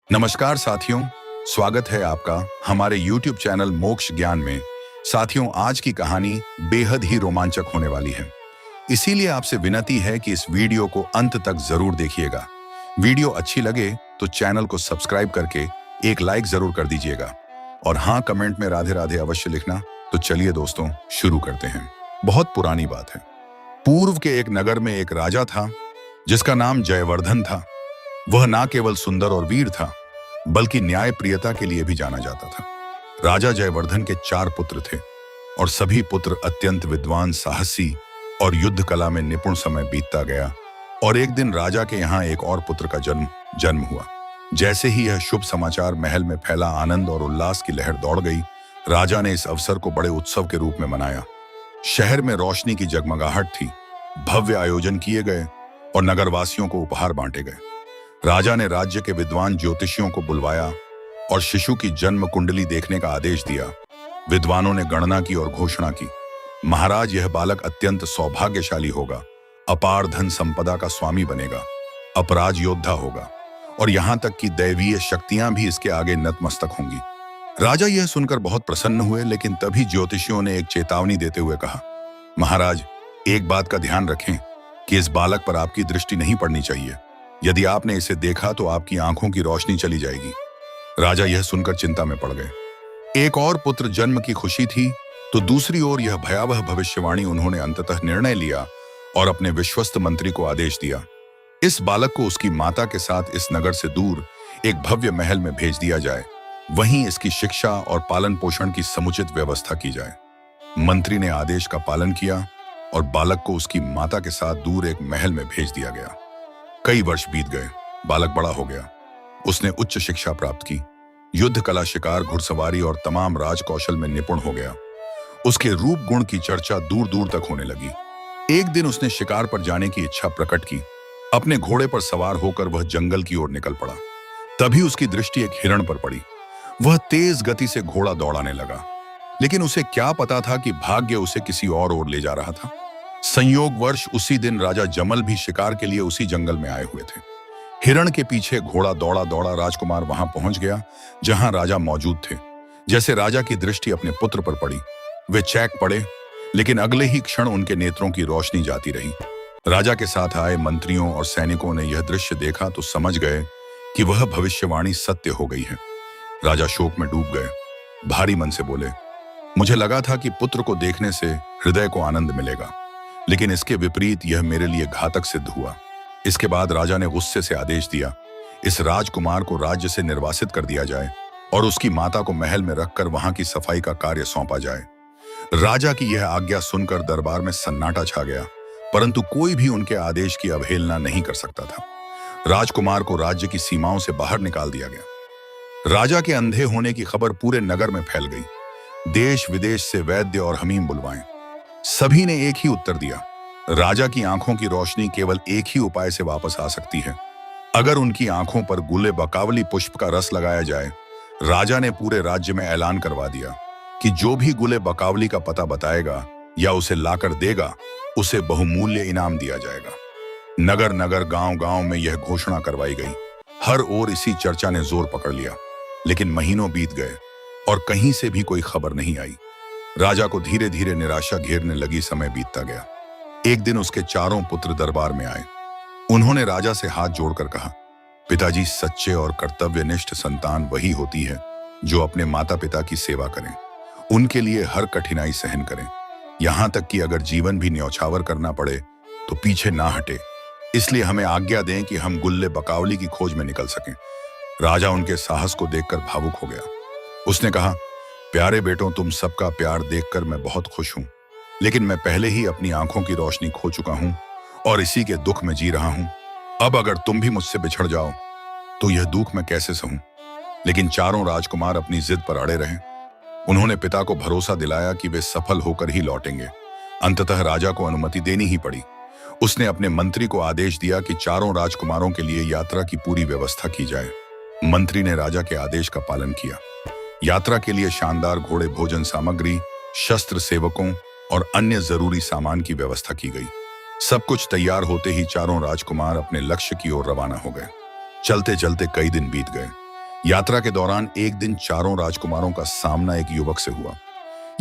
नमस्कार साथियों, स्वागत है आपका हमारे YouTube चैनल मोक्ष ज्ञान में। साथियों, आज की कहानी बेहद ही रोमांचक होने वाली है, इसीलिए आपसे विनती है कि इस वीडियो को अंत तक जरूर देखिएगा। वीडियो अच्छी लगे तो चैनल को सब्सक्राइब करके एक लाइक जरूर कर दीजिएगा और हाँ, कमेंट में राधे राधे अवश्य लिखना। तो चलिए दोस्तों, शुरू करते हैं। बहुत पुरानी बात है। पूर्व के एक नगर में एक राजा था जिसका नाम जयवर्धन था। वह ना केवल सुंदर और वीर था बल्कि न्याय प्रियता के लिए भी जाना जाता था। राजा जयवर्धन के 4 पुत्र थे और सभी पुत्र अत्यंत विद्वान, साहसी और युद्ध कला में निपुण। समय बीतता गया और एक दिन राजा के यहाँ एक और पुत्र का जन्म हुआ। जैसे ही यह शुभ समाचार महल में फैला, आनंद और उल्लास की लहर दौड़ गई। राजा ने इस अवसर को बड़े उत्सव के रूप में मनाया। शहर में रोशनी की जगमगाहट थी, भव्य आयोजन किए गए और नगरवासियों को उपहार बांटे गए। राजा ने राज्य के विद्वान ज्योतिषियों को बुलवाया और शिशु की जन्म कुंडली देखने का आदेश दिया। विद्वानों ने गणना की और घोषणा की, महाराज, यह बालक अत्यंत सौभाग्यशाली होगा, अपार धन संपदा का स्वामी बनेगा, अपराज योद्धा होगा और यहाँ तक कि दैवीय शक्तियां भी इसके आगे नतमस्तक होंगी। राजा यह सुनकर बहुत प्रसन्न हुए, लेकिन तभी ज्योतिषियों ने एक चेतावनी देते हुए कहा, महाराज, एक बात का ध्यान रखें कि इस बालक पर आपकी दृष्टि नहीं पड़नी चाहिए। यदि आपने इसे देखा तो आपकी आंखों की रोशनी चली जाएगी। राजा यह सुनकर चिंता में पड़ गए। एक और पुत्र जन्म की खुशी थी तो दूसरी ओर यह भयावह भविष्यवाणी। उन्होंने अंततः निर्णय लिया और अपने विश्वस्त मंत्री को आदेश दिया, इस बालक को उसकी माता के साथ इस नगर से दूर एक भव्य महल में भेज दिया जाए। वहीं इसकी शिक्षा और पालन पोषण की समुचित व्यवस्था की जाए। मंत्री ने आदेश का पालन किया और बालक को उसकी माता के साथ दूर एक महल में भेज दिया गया। कई वर्ष बीत गए। बालक बड़ा हो गया। उसने उच्च शिक्षा प्राप्त की, युद्ध कला, शिकार, घुड़सवारी और तमाम राज कौशल में निपुण हो गया। उसके रूप गुण की चर्चा दूर दूर तक होने लगी। एक दिन उसने शिकार पर जाने की इच्छा प्रकट की। अपने घोड़े पर सवार होकर वह जंगल की ओर निकल पड़ा। तभी उसकी दृष्टि एक हिरण पर पड़ी। वह तेज गति से घोड़ा दौड़ाने लगा, लेकिन उसे क्या पता था कि भाग्य उसे किसी और ओर ले जा रहा था। संयोगवश उसी दिन राजा जमल भी शिकार के लिए उसी जंगल में आए हुए थे। हिरण के पीछे घोड़ा दौड़ा दौड़ा राजकुमार वहां पहुंच गया जहां राजा मौजूद थे। जैसे राजा की दृष्टि अपने पुत्र पर पड़ी, वे चौंक पड़े, लेकिन अगले ही क्षण उनके नेत्रों की रोशनी जाती रही। राजा के साथ आए मंत्रियों और सैनिकों ने यह दृश्य देखा तो समझ गए कि वह भविष्यवाणी सत्य हो गई है। राजा शोक में डूब गए। भारी मन से बोले, मुझे लगा था कि पुत्र को देखने से हृदय को आनंद मिलेगा, लेकिन इसके विपरीत यह मेरे लिए घातक सिद्ध हुआ। इसके बाद राजा ने गुस्से से आदेश दिया, इस राजकुमार को राज्य से निर्वासित कर दिया जाए और उसकी माता को महल में रखकर वहां की सफाई का कार्य सौंपा जाए। राजा की यह आज्ञा सुनकर दरबार में सन्नाटा छा गया, परंतु कोई भी उनके आदेश की अवहेलना नहीं कर सकता था। राजकुमार को राज्य की सीमाओं से बाहर निकाल दिया गया। राजा के अंधे होने की खबर पूरे नगर में फैल गई। देश विदेश से वैद्य और हमीम बुलवाए। सभी ने एक ही उत्तर दिया, राजा की आंखों की रोशनी केवल एक ही उपाय से वापस आ सकती है, अगर उनकी आंखों पर गुले बकावली पुष्प का रस लगाया जाए। राजा ने पूरे राज्य में ऐलान करवा दिया कि जो भी गुले बकावली का पता बताएगा या उसे लाकर देगा, उसे बहुमूल्य इनाम दिया जाएगा। नगर नगर, गांव गांव में यह घोषणा करवाई गई। हर ओर इसी चर्चा ने जोर पकड़ लिया, लेकिन महीनों बीत गए और कहीं से भी कोई खबर नहीं आई। राजा को धीरे धीरे निराशा घेरने लगी। समय बीतता गया। एक दिन उसके 4 पुत्र दरबार में आए। उन्होंने राजा से हाथ जोड़कर कहा, पिताजी, सच्चे और कर्तव्यनिष्ठ संतान वही होती है जो अपने माता पिता की सेवा करें, उनके लिए हर कठिनाई सहन करें, यहां तक कि अगर जीवन भी न्यौछावर करना पड़े तो पीछे ना हटे। इसलिए हमें आज्ञा दें कि हम गुल्ले बकावली की खोज में निकल सकें। राजा उनके साहस को देखकर भावुक हो गया। उसने कहा, प्यारे बेटों, तुम सबका प्यार देखकर मैं बहुत खुश हूं, लेकिन मैं पहले ही अपनी आंखों की रोशनी खो चुका हूं और इसी के दुख में जी रहा हूं। अब अगर तुम भी मुझसे बिछड़ जाओ तो यह दुख मैं कैसे सहूं। लेकिन चारों राजकुमार अपनी जिद पर अड़े रहे। उन्होंने पिता को भरोसा दिलाया कि वे सफल होकर ही लौटेंगे। अंततः राजा को अनुमति देनी ही पड़ी। उसने अपने मंत्री को आदेश दिया कि चारों राजकुमारों के लिए यात्रा की पूरी व्यवस्था की जाए। मंत्री ने राजा के आदेश का पालन किया। यात्रा के लिए शानदार घोड़े, भोजन सामग्री, शस्त्र, सेवकों और अन्य जरूरी सामान की व्यवस्था की गई। सब कुछ तैयार होते ही चारों राजकुमार अपने लक्ष्य की ओर रवाना हो गए। चलते चलते कई दिन बीत गए। यात्रा के दौरान एक दिन चारों राजकुमारों का सामना एक युवक से हुआ।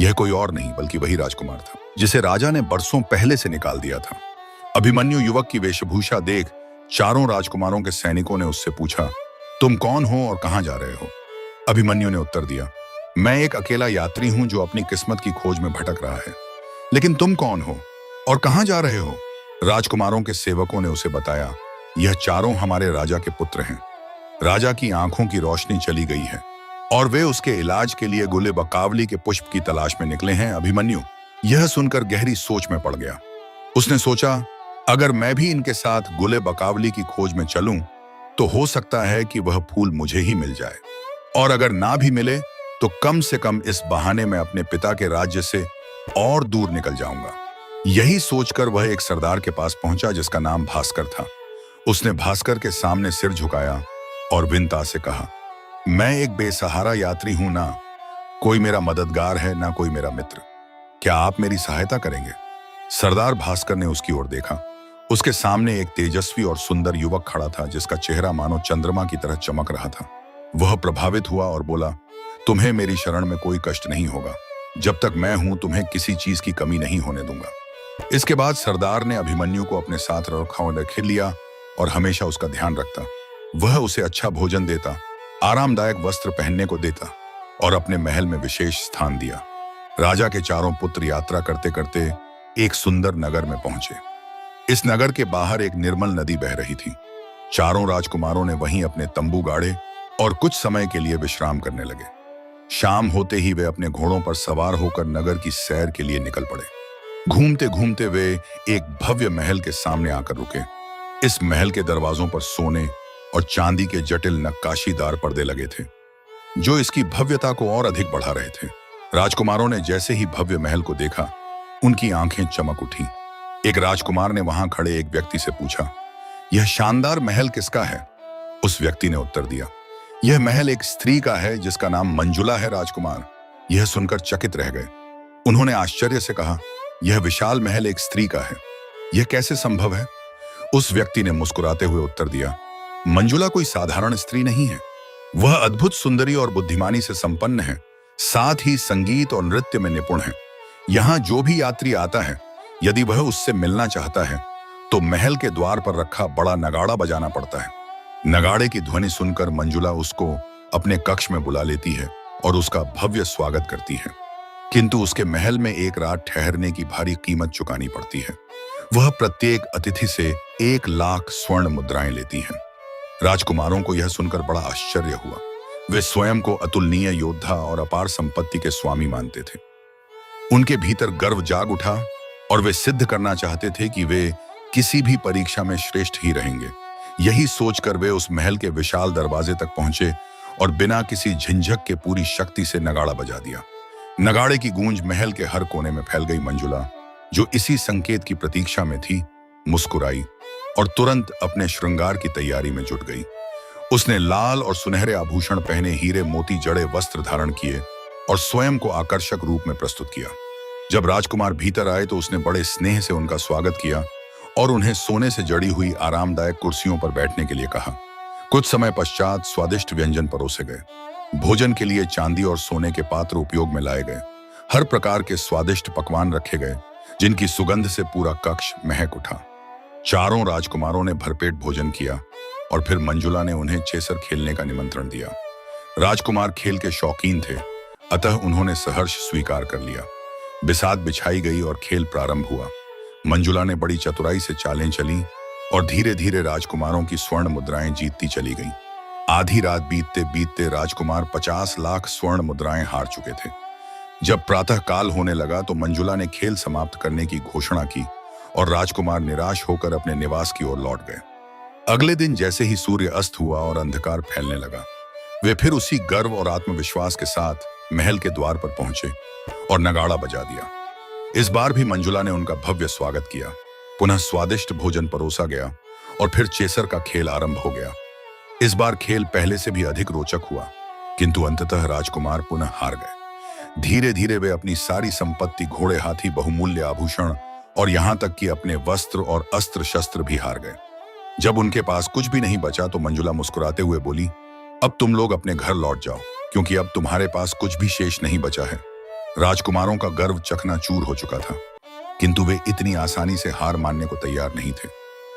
यह कोई और नहीं बल्कि वही राजकुमार था जिसे राजा ने बरसों पहले से निकाल दिया था। अभिमन्यु युवक की वेशभूषा देख चारों राजकुमारों के सैनिकों ने उससे पूछा, तुम कौन हो और कहां जा रहे हो? अभिमन्यु ने उत्तर दिया, मैं एक अकेला यात्री हूं जो अपनी किस्मत की खोज में भटक रहा है। लेकिन तुम कौन हो और कहां जा रहे हो? राजकुमारों के सेवकों ने उसे बताया, यह चारों हमारे राजा के पुत्र हैं। राजा की आंखों की रोशनी चली गई है और वे उसके इलाज के लिए गुले बकावली के पुष्प की तलाश में निकले हैं। अभिमन्यु यह सुनकर गहरी सोच में पड़ गया। उसने सोचा, अगर मैं भी इनके साथ गुले बकावली की खोज में चलूं तो हो सकता है कि वह फूल मुझे ही मिल जाए, और अगर ना भी मिले तो कम से कम इस बहाने में अपने पिता के राज्य से और दूर निकल जाऊंगा। यही सोचकर वह एक सरदार के पास पहुंचा जिसका नाम भास्कर था। उसने भास्कर के सामने सिर झुकाया और विनता से कहा, मैं एक बेसहारा यात्री हूं, ना कोई मेरा मददगार है ना कोई मेरा मित्र। क्या आप मेरी सहायता करेंगे? सरदार भास्कर ने उसकी ओर देखा। उसके सामने एक तेजस्वी और सुंदर युवक खड़ा था जिसका चेहरा मानो चंद्रमा की तरह चमक रहा था। वह प्रभावित हुआ और बोला, तुम्हें मेरी शरण में कोई कष्ट नहीं होगा। जब तक मैं हूं तुम्हें किसी चीज की कमी नहीं होने दूंगा। इसके बाद सरदार ने अभिमन्यु को अपने साथ रख लिया और हमेशा उसका ध्यान रखता। वह उसे अच्छा भोजन देता, आरामदायक वस्त्र पहनने को देता और अपने महल में विशेष स्थान दिया। राजा के चारों पुत्र यात्रा करते करते एक सुंदर नगर में पहुंचे। इस नगर के बाहर एक निर्मल नदी बह रही थी। चारों राजकुमारों ने वहीं अपने तंबू गाड़े और कुछ समय के लिए विश्राम करने लगे। शाम होते ही वे अपने घोड़ों पर सवार होकर नगर की सैर के लिए निकल पड़े। घूमते घूमते वे एक भव्य महल के सामने आकर रुके। इस महल के दरवाजों पर सोने और चांदी के जटिल नक्काशीदार पर्दे लगे थे जो इसकी भव्यता को और अधिक बढ़ा रहे थे। राजकुमारों ने जैसे ही भव्य महल को देखा, उनकी आंखें चमक उठी। एक राजकुमार ने वहां खड़े एक व्यक्ति से पूछा, यह शानदार महल किसका है? उस व्यक्ति ने उत्तर दिया, यह महल एक स्त्री का है जिसका नाम मंजुला है। राजकुमार यह सुनकर चकित रह गए। उन्होंने आश्चर्य से कहा, यह विशाल महल एक स्त्री का है, यह कैसे संभव है? उस व्यक्ति ने मुस्कुराते हुए उत्तर दिया, मंजुला कोई साधारण स्त्री नहीं है। वह अद्भुत सुंदरी और बुद्धिमानी से संपन्न है, साथ ही संगीत और नृत्य में निपुण है। यहाँ जो भी यात्री आता है, यदि वह उससे मिलना चाहता है तो महल के द्वार पर रखा बड़ा नगाड़ा बजाना पड़ता है। नगाड़े की ध्वनि सुनकर मंजुला उसको अपने कक्ष में बुला लेती है और उसका भव्य स्वागत करती है, किंतु उसके महल में एक रात ठहरने की भारी कीमत चुकानी पड़ती है। वह प्रत्येक अतिथि से 1,00,000 स्वर्ण मुद्राएं लेती है। राजकुमारों को यह सुनकर बड़ा आश्चर्य हुआ। वे स्वयं को अतुलनीय योद्धा और अपार संपत्ति के स्वामी मानते थे। उनके भीतर गर्व जाग उठा और वे सिद्ध करना चाहते थे कि वे किसी भी परीक्षा में श्रेष्ठ ही रहेंगे। यही सोचकर वे उस महल के विशाल दरवाजे तक पहुंचे और बिना किसी झिझक के पूरी शक्ति से नगाड़ा बजा दिया। नगाड़े की गूंज महल के हर कोने में फैल गई। मंजुला, जो इसी संकेत की प्रतीक्षा में थी, मुस्कुराई और तुरंत अपने श्रृंगार की तैयारी में जुट गई। उसने लाल और सुनहरे आभूषण पहने, हीरे मोती जड़े वस्त्र धारण किए और स्वयं को आकर्षक रूप में प्रस्तुत किया। जब राजकुमार भीतर आए तो उसने बड़े स्नेह से उनका स्वागत किया और उन्हें सोने से जड़ी हुई आरामदायक कुर्सियों पर बैठने के लिए कहा। कुछ समय पश्चात स्वादिष्ट व्यंजन परोसे गए। भोजन के लिए चांदी और सोने के पात्र उपयोग में लाए गए। हर प्रकार के स्वादिष्ट पकवान रखे गए जिनकी सुगंध से पूरा कक्ष महक उठा। चारों राजकुमारों ने भरपेट भोजन किया और फिर मंजुला ने उन्हें चेसर खेलने का निमंत्रण दिया। राजकुमार खेल के शौकीन थे, अतः उन्होंने सहर्ष स्वीकार कर लिया। बिसात बिछाई गई और खेल प्रारंभ हुआ। मंजुला ने बड़ी चतुराई से चालें चली और धीरे धीरे राजकुमारों की स्वर्ण मुद्राएं जीतती चली गईं। आधी रात बीतते बीतते राजकुमार 50,00,000 स्वर्ण मुद्राएं हार चुके थे। जब प्रातः काल होने लगा तो मंजुला ने खेल समाप्त करने की घोषणा की और राजकुमार निराश होकर अपने निवास की ओर लौट गए। अगले दिन जैसे ही सूर्य अस्त हुआ और अंधकार फैलने लगा, वे फिर उसी गर्व और आत्मविश्वास के साथ महल के द्वार पर पहुंचे और नगाड़ा बजा दिया। इस बार भी मंजुला ने उनका भव्य स्वागत किया। पुनः स्वादिष्ट भोजन परोसा गया और फिर चेसर का खेल आरंभ हो गया। इस बार खेल पहले से भी अधिक रोचक हुआ, किंतु अंततः राजकुमार पुनः हार गए। धीरे धीरे वे अपनी सारी संपत्ति, घोड़े, हाथी, बहुमूल्य आभूषण और यहाँ तक कि अपने वस्त्र और अस्त्र शस्त्र भी हार गए। जब उनके पास कुछ भी नहीं बचा तो मंजुला मुस्कुराते हुए बोली, अब तुम लोग अपने घर लौट जाओ, क्योंकि अब तुम्हारे पास कुछ भी शेष नहीं बचा है। राजकुमारों का गर्व चकनाचूर हो चुका था, किंतु वे इतनी आसानी से हार मानने को तैयार नहीं थे।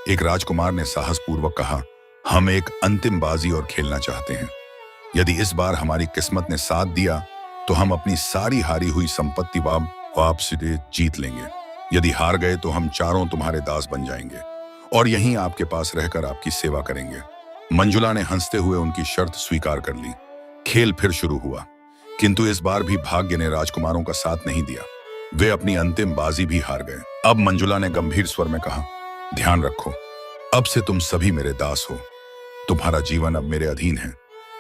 एक राजकुमार ने साहसपूर्वक कहा, हम एक अंतिम बाजी और खेलना चाहते हैं। यदि इस बार हमारी किस्मत ने साथ दिया तो हम अपनी सारी हारी हुई संपत्ति वापस जीत लेंगे। यदि हार गए तो हम चारों तुम्हारे दास बन जाएंगे और यहीं आपके पास रहकर आपकी सेवा करेंगे। मंजुला ने हंसते हुए उनकी शर्त स्वीकार कर ली। खेल फिर शुरू हुआ, किंतु इस बार भी भाग्य ने राजकुमारों का साथ नहीं दिया। वे अपनी अंतिम बाजी भी हार गए। अब मंजुला ने गंभीर स्वर में कहा, ध्यान रखो, अब से तुम सभी मेरे दास हो। तुम्हारा जीवन अब मेरे अधीन है।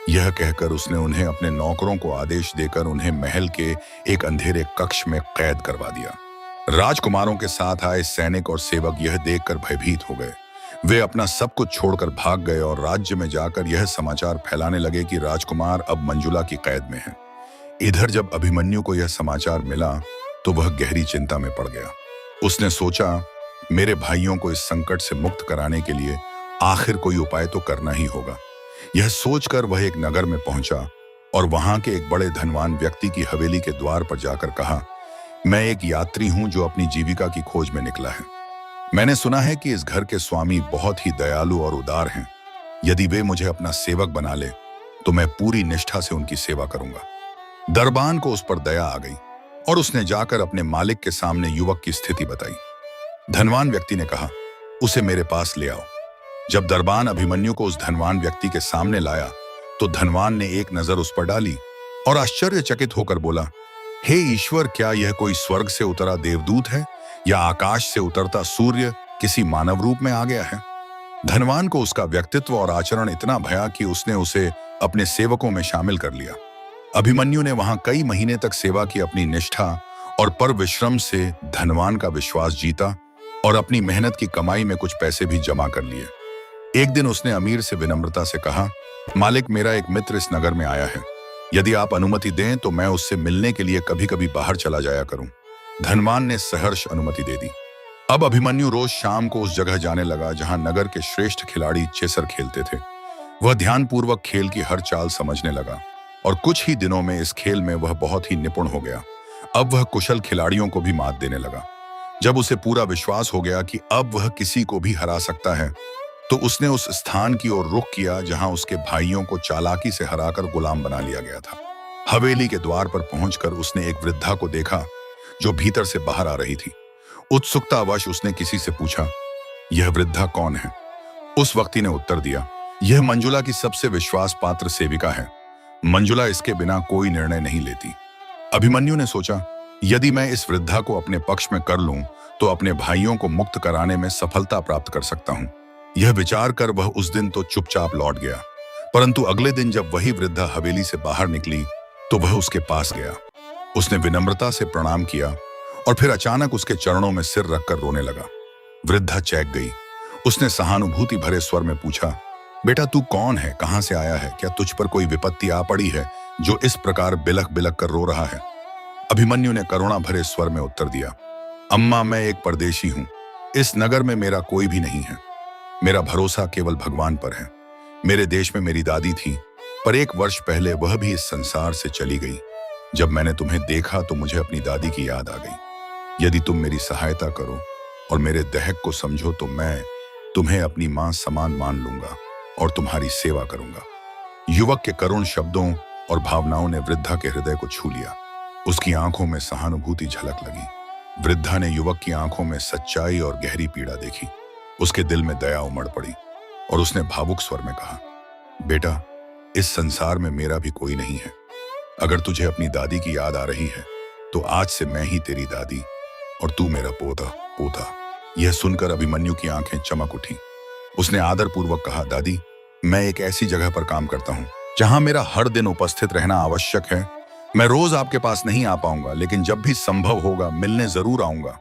यह कहकर उसने उन्हें अपने नौकरों को आदेश देकर उन्हें महल के एक अंधेरे कक्ष में कैद करवा दिया। राजकुमारों के साथ आए सैनिक और सेवक यह देखकर भयभीत हो गए। वे अपना सब कुछ छोड़कर भाग गए और राज्य में जाकर यह समाचार फैलाने लगे कि राजकुमार अब मंजुला की कैद में है। इधर जब अभिमन्यु को यह समाचार मिला तो वह गहरी चिंता में पड़ गया। उसने सोचा, मेरे भाइयों को इस संकट से मुक्त कराने के लिए आखिर कोई उपाय तो करना ही होगा। यह सोचकर वह एक नगर में पहुंचा और वहां के एक बड़े धनवान व्यक्ति की हवेली के द्वार पर जाकर कहा, मैं एक यात्री हूं जो अपनी जीविका की खोज में निकला है। मैंने सुना है कि इस घर के स्वामी बहुत ही दयालु और उदार हैं। यदि वे मुझे अपना सेवक बना ले तो मैं पूरी निष्ठा से उनकी सेवा करूंगा। दरबान को उस पर दया आ गई और उसने जाकर अपने मालिक के सामने युवक की स्थिति बताई। धनवान व्यक्ति ने कहा, उसे मेरे पास ले आओ। जब दरबान अभिमन्यु को उस धनवान व्यक्ति के सामने लाया तो धनवान ने एक नजर उस पर डाली और आश्चर्यचकित होकर बोला, हे ईश्वर, क्या यह कोई स्वर्ग से उतरा देवदूत है या आकाश से उतरता सूर्य किसी मानव रूप में आ गया है? धनवान को उसका व्यक्तित्व और आचरण इतना भया कि उसने उसे अपने सेवकों में शामिल कर लिया। अभिमन्यु ने वहां कई महीने तक सेवा की। अपनी निष्ठा और परिश्रम से धनवान का विश्वास जीता और अपनी मेहनत की कमाई में कुछ पैसे भी जमा कर लिए। एक दिन उसने अमीर से विनम्रता से कहा, मालिक, मेरा एक मित्र इस नगर में आया है। यदि आप अनुमति दें तो मैं उससे मिलने के लिए कभी कभी बाहर चला जाया करूं। धनवान ने सहर्ष अनुमति दे दी। अब अभिमन्यु रोज शाम को उस जगह जाने लगा जहां नगर के श्रेष्ठ खिलाड़ी चेसर खेलते थे। वह ध्यानपूर्वक खेल की हर चाल समझने लगा और कुछ ही दिनों में इस खेल में वह बहुत ही निपुण हो गया। अब वह कुशल खिलाड़ियों को भी मात देने लगा। जब उसे पूरा विश्वास हो गया कि अब वह किसी को भी हरा सकता है तो उसने उस स्थान की ओर रुख किया जहां उसके भाइयों को चालाकी से हराकर गुलाम बना लिया गया था। हवेली के द्वार पर पहुंचकर उसने एक वृद्धा को देखा जो भीतर से बाहर आ रही थी। उत्सुकतावश उसने किसी से पूछा, यह वृद्धा कौन है? उस व्यक्ति ने उत्तर दिया, यह मंजुला की सबसे विश्वास पात्र सेविका है। मंजुला इसके बिना कोई निर्णय नहीं लेती। अभिमन्यु ने सोचा, यदि मैं इस वृद्धा को अपने पक्ष में कर लूं तो अपने भाइयों को मुक्त कराने में सफलता प्राप्त कर सकता हूं। यह विचार कर वह उस दिन तो चुपचाप लौट गया, परंतु अगले दिन जब वही वृद्धा हवेली से बाहर निकली तो वह उसके पास गया। उसने विनम्रता से प्रणाम किया और फिर अचानक उसके चरणों में सिर रखकर रोने लगा। वृद्धा चौंक गई। उसने सहानुभूति भरे स्वर में पूछा, बेटा, तू कौन है? कहां से आया है? क्या तुझ पर कोई विपत्ति आ पड़ी है जो इस प्रकार बिलख बिलख कर रो रहा है? अभिमन्यु ने करुणा भरे स्वर में उत्तर दिया, अम्मा, मैं एक परदेशी हूं। इस नगर में मेरा कोई भी नहीं है। मेरा भरोसा केवल भगवान पर है। मेरे देश में मेरी दादी थी, पर 1 वर्ष पहले वह भी इस संसार से चली गई। जब मैंने तुम्हें देखा तो मुझे अपनी दादी की याद आ गई। यदि तुम मेरी सहायता करो और मेरे दहक को समझो तो मैं तुम्हें अपनी मां समान मान लूंगा और तुम्हारी सेवा करूंगा। युवक के करुण शब्दों और भावनाओं ने वृद्धा के हृदय को छू लिया। उसकी आंखों में सहानुभूति झलक लगी। वृद्धा ने युवक की आंखों में सच्चाई और गहरी पीड़ा देखी। उसके दिल में दया उमड़ पड़ी और उसने भावुक स्वर में कहा, बेटा, इस संसार में मेरा भी कोई नहीं है। अगर तुझे अपनी दादी की याद आ रही है तो आज से मैं ही तेरी दादी और तू मेरा पोता। यह सुनकर अभिमन्यु की आंखें चमक उठी। उसने आदरपूर्वक कहा, दादी, मैं एक ऐसी जगह पर काम करता हूं जहां मेरा हर दिन उपस्थित रहना आवश्यक है। मैं रोज आपके पास नहीं आ पाऊंगा, लेकिन जब भी संभव होगा मिलने जरूर आऊंगा।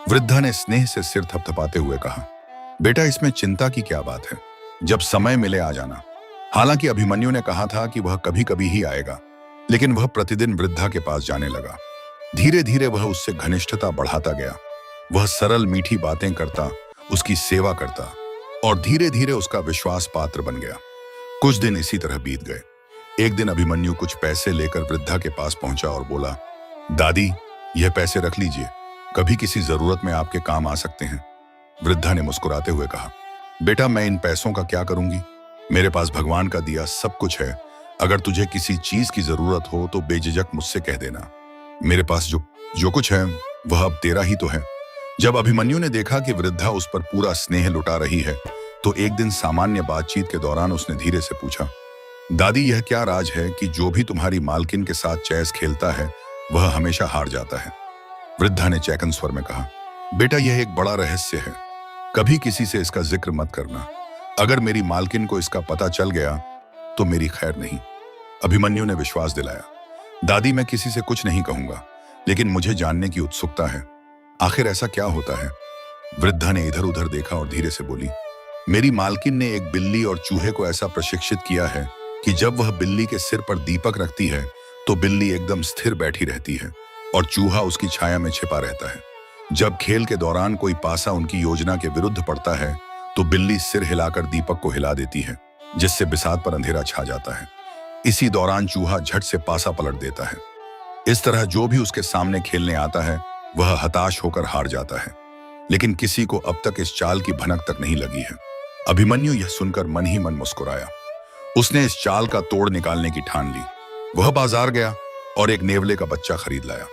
वृद्धा ने स्नेह से सिर थपथपाते हुए कहा, बेटा, इसमें चिंता की क्या बात है? जब समय मिले आ जाना। हालांकि अभिमन्यु ने कहा था कि वह कभी कभी ही आएगा, लेकिन वह प्रतिदिन वृद्धा के पास जाने लगा। धीरे धीरे वह उससे घनिष्ठता बढ़ाता गया। वह सरल मीठी बातें करता, उसकी सेवा करता और धीरे धीरे उसका विश्वास पात्र बन गया। कुछ दिन इसी तरह बीत गए। एक दिन अभिमन्यु कुछ पैसे लेकर वृद्धा के पास पहुंचा और बोला, दादी, यह पैसे रख लीजिए, कभी किसी जरूरत में आपके काम आ सकते हैं। वृद्धा ने मुस्कुराते हुए कहा, बेटा, मैं इन पैसों का क्या करूंगी? मेरे पास भगवान का दिया सब कुछ है। अगर तुझे किसी चीज की जरूरत हो तो बेझिझक मुझसे कह देना। मेरे पास जो कुछ है वह अब तेरा ही तो है। जब अभिमन्यु ने देखा कि वृद्धा उस पर पूरा स्नेह लुटा रही है, तो एक दिन सामान्य बातचीत के दौरान उसने धीरे से पूछा, दादी, यह क्या राज है कि जो भी तुम्हारी मालकिन के साथ चेस खेलता है वह हमेशा हार जाता है? वृद्धा ने चैकन स्वर में कहा, बेटा, यह एक बड़ा रहस्य है, कभी किसी से इसका जिक्र मत करना। अगर मेरी मालकिन को इसका पता चल गया तो मेरी खैर नहीं। अभिमन्यु ने विश्वास दिलाया, दादी, मैं किसी से कुछ नहीं कहूंगा, लेकिन मुझे जानने की उत्सुकता है, आखिर ऐसा क्या होता है? वृद्धा ने इधर उधर देखा और धीरे से बोली, मेरी मालकिन ने एक बिल्ली और चूहे को ऐसा प्रशिक्षित किया है कि जब वह बिल्ली के सिर पर दीपक रखती है तो बिल्ली एकदम स्थिर बैठी रहती है और चूहा उसकी छाया में छिपा रहता है। जब खेल के दौरान कोई पासा उनकी योजना के विरुद्ध पड़ता है तो बिल्ली सिर हिलाकर दीपक को हिला देती है, जिससे बिसात पर अंधेरा छा जाता है। इसी दौरान चूहा झट से पासा पलट देता है। इस तरह जो भी उसके सामने खेलने आता है वह हताश होकर हार जाता है, लेकिन किसी को अब तक इस चाल की भनक तक नहीं लगी है। अभिमन्यु यह सुनकर मन ही मन मुस्कुराया। उसने इस चाल का तोड़ निकालने की ठान ली। वह बाजार गया और एक नेवले का बच्चा खरीद लाया।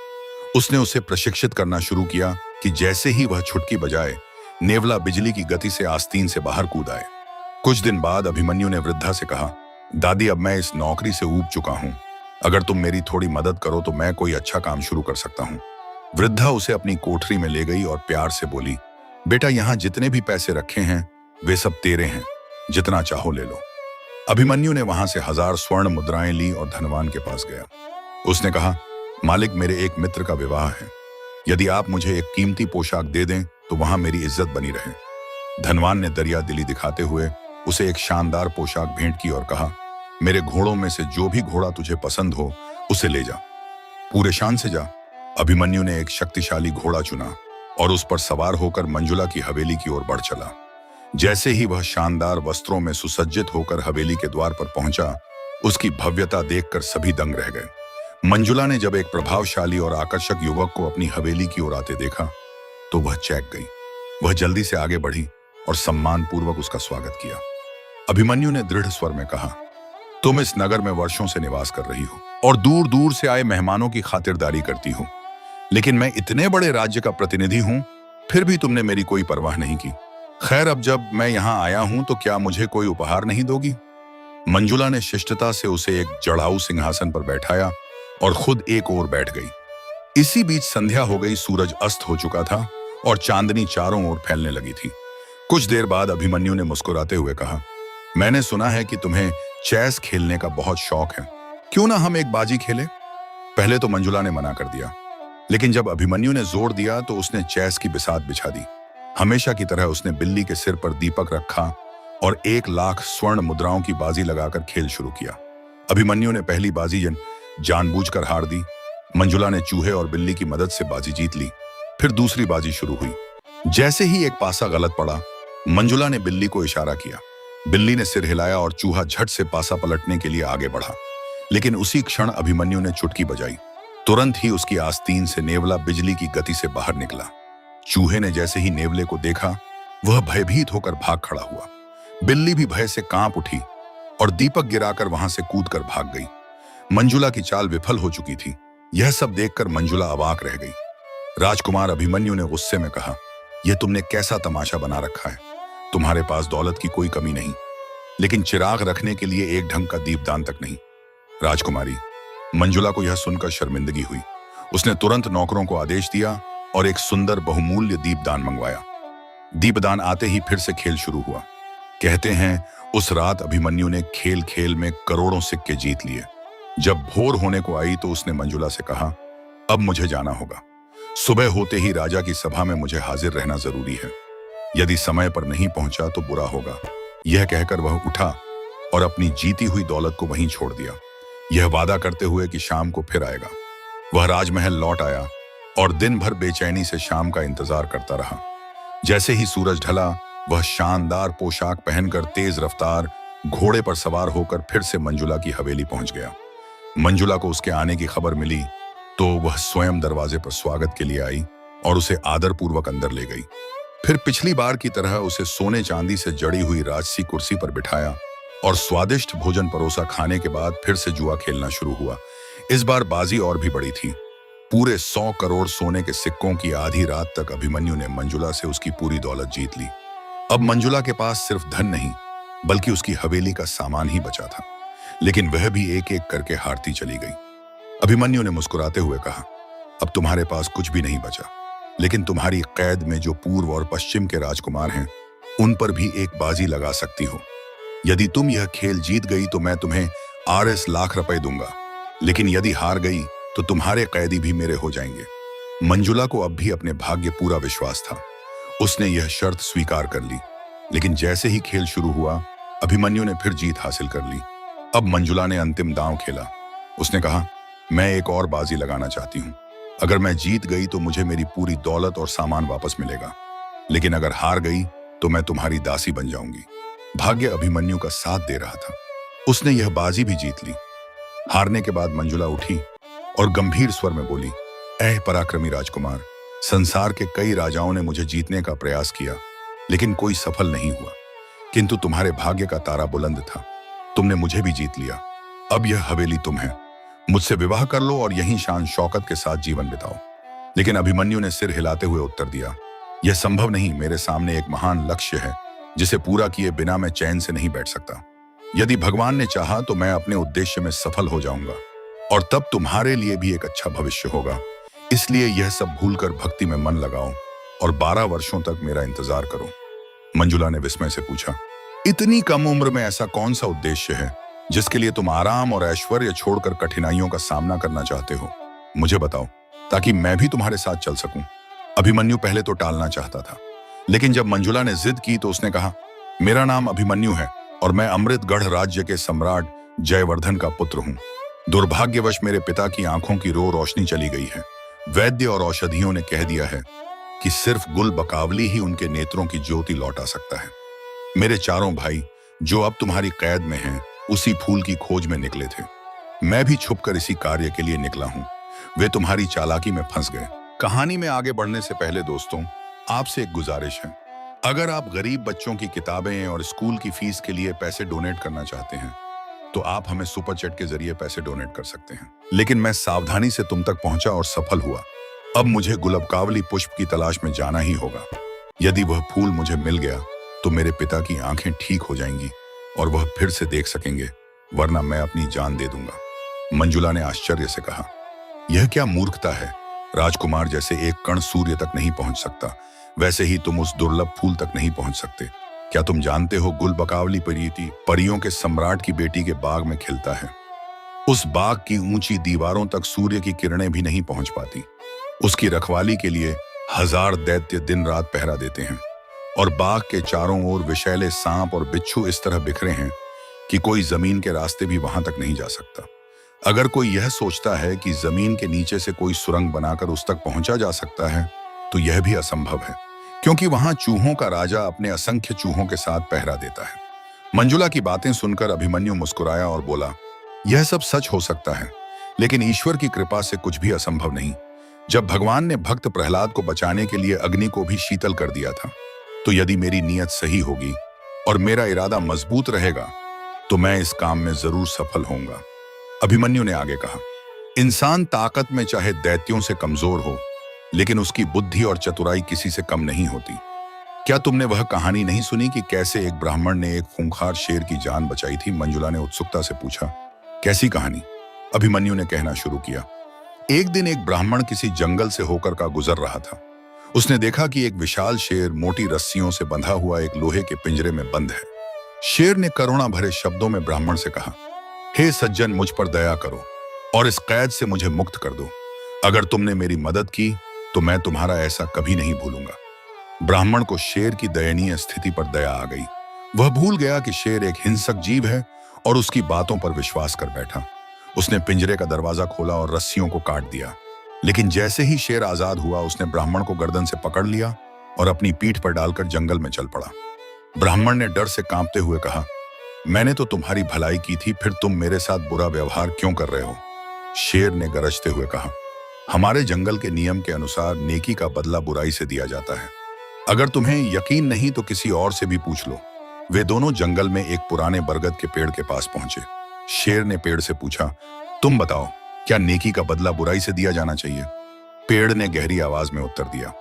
उसने उसे प्रशिक्षित करना शुरू किया कि जैसे ही वह छुटकी बजाए, नेवला बिजली की गति से आस्तीन से बाहर कूद आए। कुछ दिन बाद अभिमन्यु ने वृद्धा से कहा, दादी, अब मैं इस नौकरी से ऊब चुका हूं। अगर तुम मेरी थोड़ी मदद करो तो मैं कोई अच्छा काम शुरू कर सकता हूं। वृद्धा उसे अपनी कोठरी में ले गई और प्यार से बोली, बेटा, यहां जितने भी पैसे रखे हैं वे सब तेरे हैं, जितना चाहो ले लो। अभिमन्यु ने वहां से 1000 स्वर्ण मुद्राएं ली और धनवान के पास गया। उसने कहा, मालिक, मेरे एक मित्र का विवाह है, यदि आप मुझे एक कीमती पोशाक दे दें तो वहां मेरी इज्जत बनी रहे। धनवान ने दरिया दिली दिखाते हुए उसे एक शानदार पोशाक भेंट की और कहा, मेरे घोड़ों में से जो भी घोड़ा तुझे पसंद हो उसे ले जा, पूरे शान से जा। अभिमन्यु ने एक शक्तिशाली घोड़ा चुना और उस पर सवार होकर मंजुला की हवेली की ओर बढ़ चला। जैसे ही वह शानदार वस्त्रों में सुसज्जित होकर हवेली के द्वार पर पहुंचा, उसकी भव्यता देखकर सभी दंग रह गए। मंजुला ने जब एक प्रभावशाली और आकर्षक युवक को अपनी हवेली की ओर आते देखा तो वह चौंक गई। वह जल्दी से आगे बढ़ी और सम्मानपूर्वक उसका स्वागत किया। अभिमन्यु ने दृढ़ स्वर में कहा, तुम इस नगर में वर्षों से निवास कर रही हो और दूर दूर से आए मेहमानों की खातिरदारी करती हो, लेकिन मैं इतने बड़े राज्य का प्रतिनिधि हूं, फिर भी तुमने मेरी कोई परवाह नहीं की। खैर, अब जब मैं यहां आया हूं तो क्या मुझे कोई उपहार नहीं दोगी? मंजुला ने शिष्टता से उसे एक जड़ाऊ सिंहासन पर बैठाया और खुद एक ओर बैठ गई। इसी बीच संध्या हो गई, सूरज अस्त हो चुका था और चांदनी चारों ओर फैलने लगी थी। कुछ देर बाद अभिमन्यु ने मुस्कुराते हुए कहा, मैंने सुना है कि तुम्हें चेस खेलने का बहुत शौक है, क्यों ना हम एक बाजी खेलें? पहले तो मंजुला ने मना कर दिया, लेकिन जब अभिमन्यु ने जोर दिया तो उसने चेस की बिसात बिछा दी। हमेशा की तरह उसने बिल्ली के सिर पर दीपक रखा और 1,00,000 स्वर्ण मुद्राओं की बाजी लगाकर खेल शुरू किया। अभिमन्यु ने पहली बाजी जानबूझकर हार दी। मंजुला ने चूहे और बिल्ली की मदद से बाजी जीत ली। फिर दूसरी बाजी शुरू हुई। जैसे ही एक पासा गलत पड़ा, मंजुला ने बिल्ली को इशारा किया। बिल्ली ने सिर हिलाया और चूहा झट से पासा पलटने के लिए आगे बढ़ा, लेकिन उसी क्षण अभिमन्यु ने चुटकी बजाई। तुरंत ही उसकी आस्तीन से नेवला बिजली की गति से बाहर निकला। चूहे ने जैसे ही नेवले को देखा, वह भयभीत होकर भाग खड़ा हुआ। बिल्ली भी भय से कांप उठी और दीपक गिराकर वहां से कूदकर भाग गई। मंजुला की चाल विफल हो चुकी थी। यह सब देखकर मंजुला अवाक रह गई। राजकुमार अभिमन्यु ने गुस्से में कहा, यह तुमने कैसा तमाशा बना रखा है? तुम्हारे पास दौलत की कोई कमी नहीं, लेकिन चिराग रखने के लिए एक ढंग का दीपदान तक नहीं। राजकुमारी, मंजुला को यह सुनकर शर्मिंदगी हुई। उसने तुरंत नौकरों को आदेश दिया और एक सुंदर बहुमूल्य दीपदान मंगवाया। दीपदान आते ही फिर से खेल शुरू हुआ। कहते हैं उस रात अभिमन्यु ने खेल खेल में करोड़ों सिक्के जीत लिए। जब भोर होने को आई तो उसने मंजुला से कहा, अब मुझे जाना होगा। सुबह होते ही राजा की सभा में मुझे हाजिर रहना जरूरी है। यदि समय पर नहीं पहुंचा तो बुरा होगा। यह कहकर वह उठा और अपनी जीती हुई दौलत को वहीं छोड़ दिया, यह वादा करते हुए कि शाम को फिर आएगा। वह राजमहल लौट आया और दिन भर बेचैनी से शाम का इंतजार करता रहा। जैसे ही सूरज ढला, वह शानदार पोशाक पहनकर तेज रफ्तार घोड़े पर सवार होकर फिर से मंजुला की हवेली पहुंच गया। मंजुला को उसके आने की खबर मिली तो वह स्वयं दरवाजे पर स्वागत के लिए आई और उसे आदरपूर्वक अंदर ले गई। फिर पिछली बार की तरह उसे सोने चांदी से जड़ी हुई राजसी कुर्सी पर बिठाया और स्वादिष्ट भोजन परोसा। खाने के बाद फिर से जुआ खेलना शुरू हुआ। इस बार बाजी और भी बड़ी थी। पूरे 100 करोड़ सोने के सिक्कों की आधी रात तक अभिमन्यु ने मंजुला से उसकी पूरी दौलत जीत ली। अब मंजुला के पास सिर्फ धन नहीं बल्कि उसकी हवेली का सामान ही बचा था, लेकिन वह भी एक एक करके हारती चली गई। अभिमन्यु ने मुस्कुराते हुए कहा, अब तुम्हारे पास कुछ भी नहीं बचा, लेकिन तुम्हारी कैद में जो पूर्व और पश्चिम के राजकुमार हैं उन पर भी एक बाजी लगा सकती हो। यदि तुम यह खेल जीत गई तो मैं तुम्हें RS लाख रुपए दूंगा, लेकिन यदि हार गई तो तुम्हारे कैदी भी मेरे हो जाएंगे। मंजुला को अब भी अपने भाग्य पूरा विश्वास था। उसने यह शर्त स्वीकार कर ली, लेकिन जैसे ही खेल शुरू हुआ अभिमन्यु ने फिर जीत हासिल कर ली। अब मंजुला ने अंतिम दांव खेला। उसने कहा, मैं एक और बाजी लगाना चाहती हूँ। अगर मैं जीत गई तो मुझे मेरी पूरी दौलत और सामान वापस मिलेगा, लेकिन अगर हार गई तो मैं तुम्हारी दासी बन जाऊंगी। भाग्य अभिमन्यु का साथ दे रहा था। उसने यह बाजी भी जीत ली। हारने के बाद मंजुला उठी और गंभीर स्वर में बोली, ऐ पराक्रमी राजकुमार, संसार के कई राजाओं ने मुझे जीतने का प्रयास किया, लेकिन कोई सफल नहीं हुआ, किंतु तुम्हारे भाग्य का तारा बुलंद था। तुमने मुझे भी जीत लिया। अब यह हवेली तुम है। मुझसे विवाह कर लो और यहीं शान शौकत के साथ जीवन बिताओ। लेकिन अभिमन्यु ने सिर हिलाते हुए उत्तर दिया, यह संभव नहीं। मेरे सामने एक महान लक्ष्य है जिसे पूरा किए बिना मैं चैन से नहीं बैठ सकता। यदि भगवान ने चाहा तो मैं अपने उद्देश्य में सफल हो जाऊंगा और तब तुम्हारे लिए भी एक अच्छा भविष्य होगा। इसलिए यह सब भूलकर भक्ति में मन लगाओ और 12 वर्षों तक मेरा इंतजार करो। मंजुला ने विस्मय से पूछा, इतनी कम उम्र में ऐसा कौन सा उद्देश्य है जिसके लिए तुम आराम और ऐश्वर्य छोड़कर कठिनाइयों का सामना करना चाहते हो? मुझे बताओ ताकि मैं भी तुम्हारे साथ चल सकूं। अभिमन्यु पहले तो टालना चाहता था, लेकिन जब मंजुला ने जिद की तो उसने कहा, मेरा नाम अभिमन्यु है और मैं अमृतगढ़ राज्य के सम्राट जयवर्धन का पुत्र हूं। दुर्भाग्यवश मेरे पिता की आंखों की रोशनी चली गई है। वैद्य और औषधियों ने कह दिया है कि सिर्फ गुल बकावली ही उनके नेत्रों की ज्योति लौटा सकता है। मेरे चारों भाई जो अब तुम्हारी कैद में हैं, उसी फूल की खोज में निकले थे। मैं भी छुपकर इसी कार्य के लिए निकला हूं। वे तुम्हारी चालाकी में फंस गए। कहानी में आगे बढ़ने से पहले दोस्तों, आपसे एक गुजारिश है। अगर आप गरीब बच्चों की किताबें और स्कूल की फीस के लिए पैसे डोनेट करना चाहते हैं तो आप हमें सुपर चैट के जरिए पैसे डोनेट कर सकते हैं। लेकिन मैं सावधानी से तुम तक पहुंचा और सफल हुआ। अब मुझे गुलबकावली पुष्प की तलाश में जाना ही होगा। यदि वह फूल मुझे मिल गया तो मेरे पिता की आंखें ठीक हो जाएंगी और वह फिर से देख सकेंगे, वरना मैं अपनी जान दे दूंगा। मंजुला ने आश्चर्य से कहा, यह क्या मूर्खता है? राजकुमार जैसे एक कण सूर्य तक नहीं पहुंच सकता, वैसे ही तुम उस दुर्लभ फूल तक नहीं पहुंच सकते। क्या तुम जानते हो गुलबकावली परियों के सम्राट की बेटी के बाग में खिलता है। उस बाग की ऊंची दीवारों तक सूर्य की किरणें भी नहीं पहुंच पाती। उसकी रखवाली के लिए 1000 दैत्य दिन रात पहरा देते हैं और बाग के चारों ओर विषैले सांप और बिच्छू इस तरह बिखरे हैं कि कोई जमीन के रास्ते भी वहां तक नहीं जा सकता। अगर कोई यह सोचता है कि जमीन के नीचे से कोई सुरंग बनाकर उस तक पहुंचा जा सकता है तो यह भी असंभव है, क्योंकि वहां चूहों का राजा अपने असंख्य चूहों के साथ पहरा देता है। मंजुला की बातें सुनकर अभिमन्यु मुस्कुराया और बोला, यह सब सच हो सकता है, लेकिन ईश्वर की कृपा से कुछ भी असंभव नहीं। जब भगवान ने भक्त प्रहलाद को बचाने के लिए अग्नि को भी शीतल कर दिया था, तो यदि मेरी नीयत सही होगी और मेरा इरादा मजबूत रहेगा तो मैं इस काम में जरूर सफल होऊंगा। अभिमन्यु ने आगे कहा, इंसान ताकत में चाहे दैत्यों से कमजोर हो, लेकिन उसकी बुद्धि और चतुराई किसी से कम नहीं होती। क्या तुमने वह कहानी नहीं सुनी कि कैसे एक ब्राह्मण ने एक खूंखार शेर की जान बचाई थी? मंजुला ने उत्सुकता से पूछा। कैसी कहानी? अभिमन्यु ने कहना शुरू किया। एक दिन एक ब्राह्मण किसी जंगल से होकर का गुजर रहा था। उसने देखा कि एक विशाल शेर मोटी रस्सियों से बंधा हुआ एक लोहे के पिंजरे में बंद है। शेर ने करुणा भरे शब्दों में ब्राह्मण से कहा, हे सज्जन, मुझ पर दया करो और इस कैद से मुझे मुक्त कर दो। अगर तुमने मेरी मदद की तो मैं तुम्हारा ऐसा कभी नहीं भूलूंगा। ब्राह्मण को शेर की दयनीय स्थिति पर दया आ गई। वह भूल गया कि शेर एक हिंसक जीव है और उसकी बातों पर विश्वास कर बैठा। उसने पिंजरे का दरवाजा खोला और रस्सियों को काट दिया, लेकिन जैसे ही शेर आजाद हुआ उसने ब्राह्मण को गर्दन से पकड़ लिया और अपनी पीठ पर डालकर जंगल में चल पड़ा। ब्राह्मण ने डर से कांपते हुए कहा, मैंने तो तुम्हारी भलाई की थी, फिर तुम मेरे साथ बुरा व्यवहार क्यों कर रहे हो? शेर ने गरजते हुए कहा। हमारे जंगल के नियम के अनुसार नेकी का बदला बुराई से दिया जाता है। अगर तुम्हें यकीन नहीं तो किसी और से भी पूछ लो। वे दोनों जंगल में एक पुराने बरगद के पेड़ के पास पहुंचे। शेर ने पेड़ से पूछा, तुम बताओ, क्या नेकी का बदला बुराई से दिया जाना चाहिए? पेड़ ने गहरी आवाज में उत्तर दिया,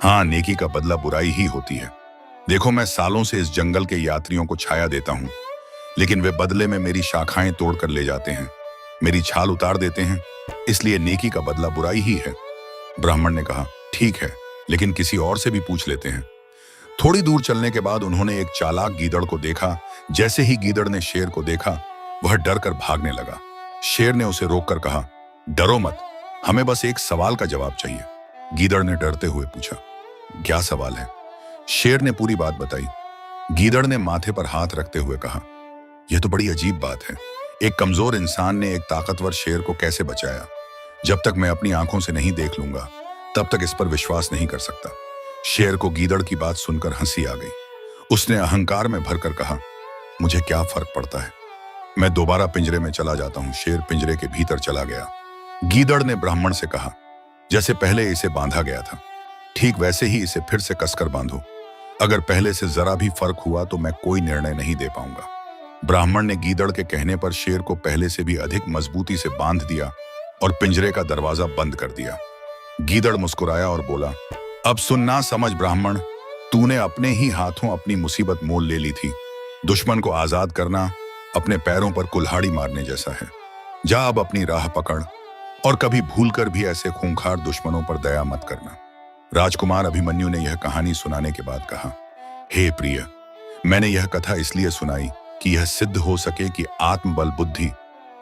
हाँ, नेकी का बदला बुराई ही होती है। देखो, मैं सालों से इस जंगल के यात्रियों को छाया देता हूं, लेकिन वे बदले में मेरी शाखाएं तोड़कर ले जाते हैं, मेरी छाल उतार देते हैं, इसलिए नेकी का बदला बुराई ही है। ब्राह्मण ने कहा, ठीक है, लेकिन किसी और से भी पूछ लेते हैं। थोड़ी दूर चलने के बाद उन्होंने एक चालाक गीदड़ को देखा। जैसे ही गीदड़ ने शेर को देखा, वह डर कर भागने लगा। शेर ने उसे रोककर कहा, डरो मत, हमें बस एक सवाल का जवाब चाहिए। गीदड़ ने डरते हुए पूछा, क्या सवाल है? शेर ने पूरी बात बताई। गीदड़ ने माथे पर हाथ रखते हुए कहा, यह तो बड़ी अजीब बात है। एक कमजोर इंसान ने एक ताकतवर शेर को कैसे बचाया? जब तक मैं अपनी आंखों से नहीं देख लूंगा, तब तक इस पर विश्वास नहीं कर सकता। शेर को गीदड़ की बात सुनकर हंसी आ गई। उसने अहंकार में भरकर कहा, मुझे क्या फर्क पड़ता है, मैं दोबारा पिंजरे में चला जाता हूं। शेर पिंजरे के भीतर चला गया। गीदड़ ने ब्राह्मण से कहा, जैसे पहले इसे बांधा गया था, ठीक वैसे ही इसे फिर से कसकर बांधो। अगर पहले से जरा भी फर्क हुआ तो मैं कोई निर्णय नहीं दे पाऊंगा। ब्राह्मण ने गीदड़ के कहने पर शेर को पहले से भी अधिक मजबूती से बांध दिया और पिंजरे का दरवाजा बंद कर दिया। गीदड़ मुस्कुराया और बोला, अब सुनना समझ ब्राह्मण, तूने अपने ही हाथों अपनी मुसीबत मोल ले ली थी। दुश्मन को आजाद करना अपने पैरों पर कुल्हाड़ी मारने जैसा है। जा अब अपनी राह पकड़ और कभी भूलकर भी ऐसे खूंखार दुश्मनों पर दया मत करना। राजकुमार अभिमन्यु ने यह कहानी सुनाने के बाद कहा, हे प्रिय, मैंने यह कथा इसलिए सुनाई कि यह सिद्ध हो सके कि आत्मबल, बुद्धि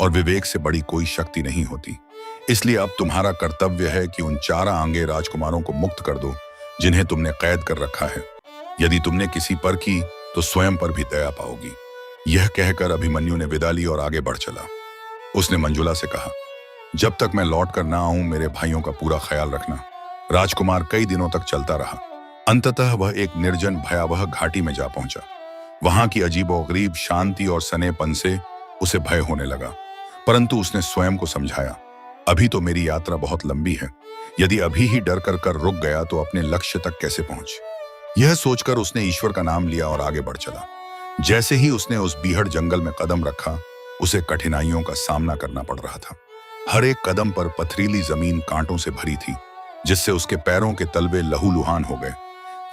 और विवेक से बड़ी कोई शक्ति नहीं होती। इसलिए अब तुम्हारा कर्तव्य है कि उन 4 आंगे राजकुमारों को मुक्त कर दो जिन्हें तुमने कैद कर रखा है। यदि तुमने किसी पर की तो स्वयं पर भी दया पाओगी। यह कहकर अभिमन्यु ने विदा ली और आगे बढ़ चला। उसने मंजुला से कहा, जब तक मैं लौट कर ना आऊं, मेरे भाइयों का पूरा ख्याल रखना। राजकुमार कई दिनों तक चलता रहा। अंततः वह एक निर्जन भयावह घाटी में जा पहुंचा। वहां की अजीबोगरीब शांति और सनेपन से उसे भय होने लगा, परंतु उसने स्वयं को समझाया, अभी तो मेरी यात्रा बहुत लंबी है। यदि अभी ही डर कर रुक गया तो अपने लक्ष्य तक कैसे पहुंच। यह सोचकर उसने ईश्वर का नाम लिया और आगे बढ़ चला। जैसे ही उसने उस बीहड़ जंगल में कदम रखा, उसे कठिनाइयों का सामना करना पड़ रहा था। हर एक कदम पर पथरीली जमीन कांटों से भरी थी, जिससे उसके पैरों के तलवे लहूलुहान हो गए।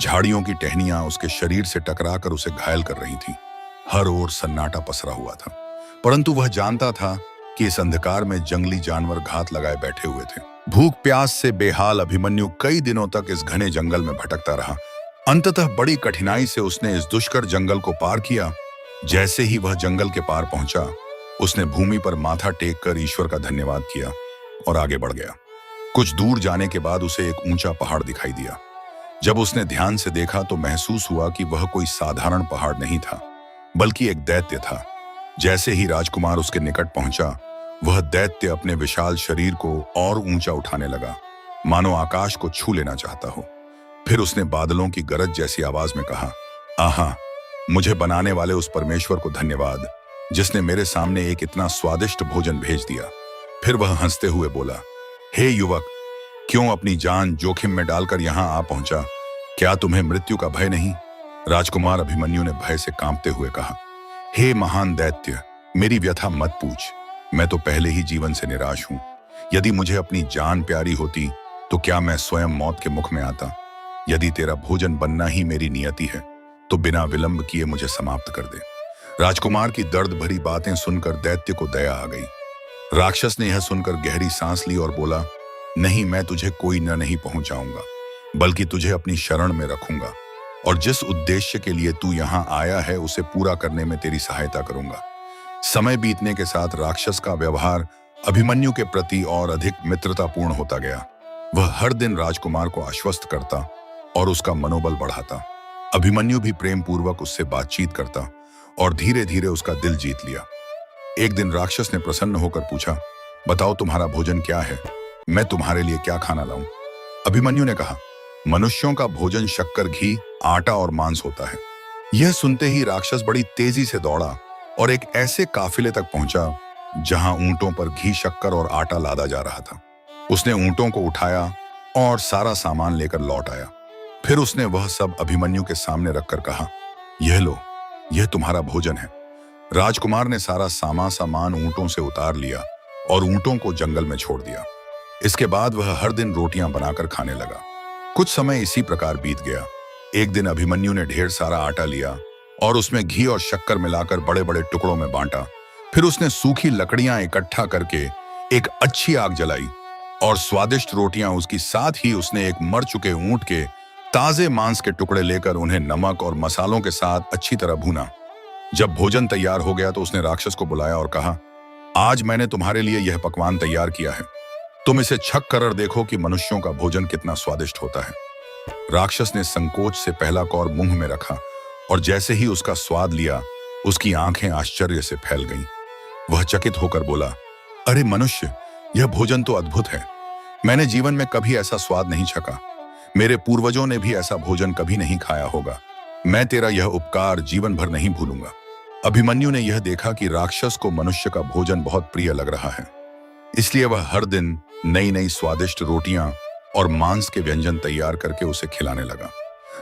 झाड़ियों की टहनियां उसके शरीर से टकराकर उसे घायल कर रही थी। हर ओर सन्नाटा पसरा हुआ था, परंतु वह जानता था कि इस अंधकार में जंगली जानवर घात लगाए बैठे हुए थे। भूख प्यास से बेहाल अभिमन्यु कई दिनों तक इस घने जंगल में भटकता रहा। अंततः बड़ी कठिनाई से उसने इस दुष्कर जंगल को पार किया। जैसे ही वह जंगल के पार पहुंचा, उसने भूमि पर माथा टेक कर ईश्वर का धन्यवाद किया और आगे बढ़ गया। कुछ दूर जाने के बाद उसे एक ऊंचा पहाड़ दिखाई दिया। जब उसने ध्यान से देखा तो महसूस हुआ कि वह कोई साधारण पहाड़ नहीं था, बल्कि एक दैत्य था। जैसे ही राजकुमार उसके निकट पहुंचा, वह दैत्य अपने विशाल शरीर को और ऊंचा उठाने लगा, मानो आकाश को छू लेना चाहता हो। फिर उसने बादलों की गरज जैसी आवाज में कहा, आहा, मुझे बनाने वाले उस परमेश्वर को धन्यवाद, जिसने मेरे सामने एक इतना स्वादिष्ट भोजन भेज दिया। फिर वह हंसते हुए बोला, हे युवक, क्यों अपनी जान जोखिम में डालकर यहां आ पहुंचा? क्या तुम्हें मृत्यु का भय नहीं? राजकुमार अभिमन्यु ने भय से कांपते हुए कहा, हे महान दैत्य, मेरी व्यथा मत पूछ। मैं तो पहले ही जीवन से निराश हूं। यदि मुझे अपनी जान प्यारी होती तो क्या मैं स्वयं मौत के मुख में आता? यदि तेरा भोजन बनना ही मेरी नियति है तो बिना विलंब किए मुझे समाप्त कर दे। राजकुमार की दर्द भरी बातें सुनकर दैत्य को दया आ गई। राक्षस ने यह सुनकर गहरी सांस ली और बोला, नहीं, मैं तुझे कोई न नहीं पहुंचाऊंगा, बल्कि तुझे अपनी शरण में रखूंगा और जिस उद्देश्य के लिए तू यहाँ आया है उसे पूरा करने में तेरी सहायता करूंगा। समय बीतने के साथ राक्षस का व्यवहार अभिमन्यु के प्रति और अधिक मित्रतापूर्ण होता गया। वह हर दिन राजकुमार को आश्वस्त करता और उसका मनोबल बढ़ाता। अभिमन्यु भी प्रेम पूर्वक उससे बातचीत करता और धीरे धीरे उसका दिल जीत लिया। एक दिन राक्षस ने प्रसन्न होकर पूछा, बताओ तुम्हारा भोजन क्या है? मैं तुम्हारे लिए क्या खाना लाऊं? अभिमन्यु ने कहा, मनुष्यों का भोजन शक्कर, घी, आटा और मांस होता है। यह सुनते ही राक्षस बड़ी तेजी से दौड़ा और एक ऐसे काफिले तक पहुंचा जहां ऊंटों पर घी, शक्कर और आटा लादा जा रहा था। उसने ऊंटों को उठाया और सारा सामान लेकर लौट आया। फिर उसने वह सब अभिमन्यु के सामने रखकर कहा, यह लो, यह तुम्हारा भोजन है। राजकुमार ने सारा सामान ऊंटों से उतार लिया और ऊंटों को जंगल में छोड़ दिया। इसके बाद वह हर दिन रोटियां बनाकर खाने लगा। कुछ समय इसी प्रकार बीत गया। एक दिन अभिमन्यु ने ढेर सारा आटा लिया और उसमें घी और शक्कर मिलाकर बड़े बड़े टुकड़ों में बांटा। फिर उसने सूखी लकड़ियां इकट्ठा करके एक अच्छी आग जलाई और स्वादिष्ट रोटियां उसकी, साथ ही उसने एक मर चुके ऊंट के ताजे मांस के टुकड़े लेकर उन्हें नमक और मसालों के साथ अच्छी तरह भूना। जब भोजन तैयार हो गया तो उसने राक्षस को बुलाया और कहा, आज मैंने तुम्हारे लिए यह पकवान तैयार किया है। तुम इसे छक कर देखो कि मनुष्यों का भोजन कितना स्वादिष्ट होता है। राक्षस ने संकोच से पहला कौर मुंह में रखा और जैसे ही उसका स्वाद लिया, उसकी आंखें आश्चर्य से फैल गईं। वह चकित होकर बोला, अरे मनुष्य, यह भोजन तो अद्भुत है। मैंने जीवन में कभी ऐसा स्वाद नहीं छका। मेरे पूर्वजों ने भी ऐसा भोजन कभी नहीं खाया होगा। मैं तेरा यह उपकार जीवन भर नहीं भूलूंगा। अभिमन्यु ने यह देखा कि राक्षस को मनुष्य का भोजन बहुत प्रिय लग रहा है, इसलिए वह हर दिन नई नई स्वादिष्ट रोटियां और मांस के व्यंजन तैयार करके उसे खिलाने लगा।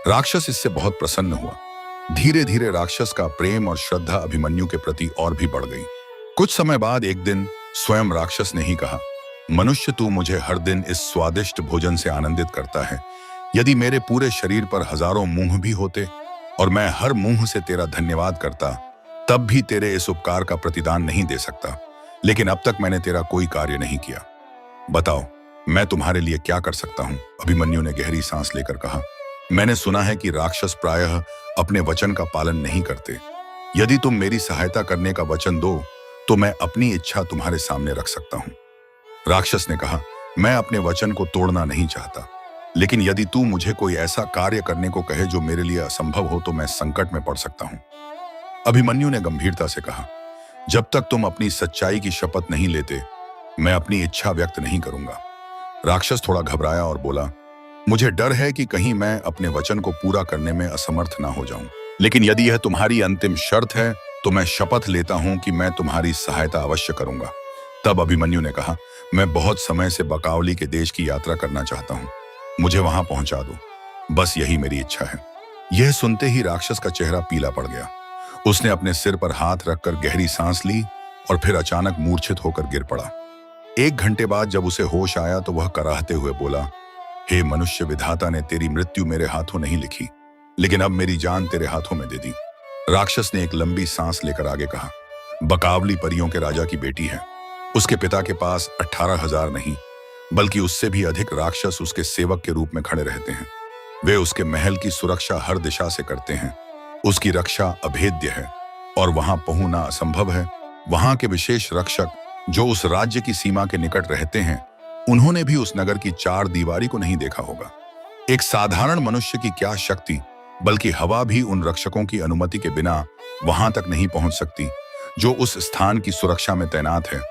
राक्षस इससे बहुत प्रसन्न हुआ। धीरे धीरे राक्षस का प्रेम और श्रद्धा अभिमन्यु के प्रति और भी बढ़ गई। कुछ समय बाद एक दिन स्वयं राक्षस ने ही कहा, मनुष्य, तू मुझे हर दिन इस स्वादिष्ट भोजन से आनंदित करता है। यदि मेरे पूरे शरीर पर हजारों मुंह भी होते और मैं हर मुंह से तेरा धन्यवाद करता, तब भी तेरे इस उपकार का प्रतिदान नहीं दे सकता। लेकिन अब तक मैंने तेरा कोई कार्य नहीं किया। बताओ, मैं तुम्हारे लिए क्या कर सकता हूं? अभिमन्यु ने गहरी सांस लेकर कहा, मैंने सुना है कि राक्षस प्रायः अपने वचन का पालन नहीं करते। यदि तुम मेरी सहायता करने का वचन दो तो मैं अपनी इच्छा तुम्हारे सामने रख सकता हूं। राक्षस ने कहा, मैं अपने वचन को तोड़ना नहीं चाहता, लेकिन यदि तू मुझे कोई ऐसा कार्य करने को कहे जो मेरे लिए असंभव हो तो मैं संकट में पड़ सकता हूं। अभिमन्यु ने गंभीरता से कहा, जब तक तुम अपनी सच्चाई की शपथ नहीं लेते, मैं अपनी इच्छा व्यक्त नहीं करूंगा। राक्षस थोड़ा घबराया और बोला, मुझे डर है कि कहीं मैं अपने वचन को पूरा करने में असमर्थ ना हो जाऊं। लेकिन यदि यह तुम्हारी अंतिम शर्त है तो मैं शपथ लेता हूं कि मैं तुम्हारी सहायता अवश्य करूंगा। तब अभिमन्यु ने कहा, मैं बहुत समय से बकावली के देश की यात्रा करना चाहता हूं। मुझे वहां पहुंचा दो, बस यही मेरी इच्छा है। यह सुनते ही राक्षस का चेहरा पीला पड़ गया। उसने अपने सिर पर हाथ रखकर गहरी सांस ली और फिर अचानक मूर्छित होकर गिर पड़ा। 1 घंटे बाद जब उसे होश आया तो वह कराहते हुए बोला, हे मनुष्य, विधाता ने तेरी मृत्यु मेरे हाथों नहीं लिखी, लेकिन अब मेरी जान तेरे हाथों में दे दी। राक्षस ने एक लंबी सांस लेकर आगे कहा, बकावली परियों के राजा की बेटी है। उसके पिता के पास 18,000 नहीं बल्कि उससे भी अधिक राक्षस उसके सेवक के रूप में खड़े रहते हैं। वे उसके महल की सुरक्षा हर दिशा से करते हैं। उसकी रक्षा अभेद्य है और वहां पहुंचना असंभव है। वहां के विशेष रक्षक जो उस राज्य की सीमा के निकट रहते हैं, उन्होंने भी उस नगर की 4 दीवारी को नहीं देखा होगा। एक साधारण मनुष्य की क्या शक्ति, बल्कि हवा भी उन रक्षकों की अनुमति के बिना वहां तक नहीं पहुंच सकती जो उस स्थान की सुरक्षा में तैनात है।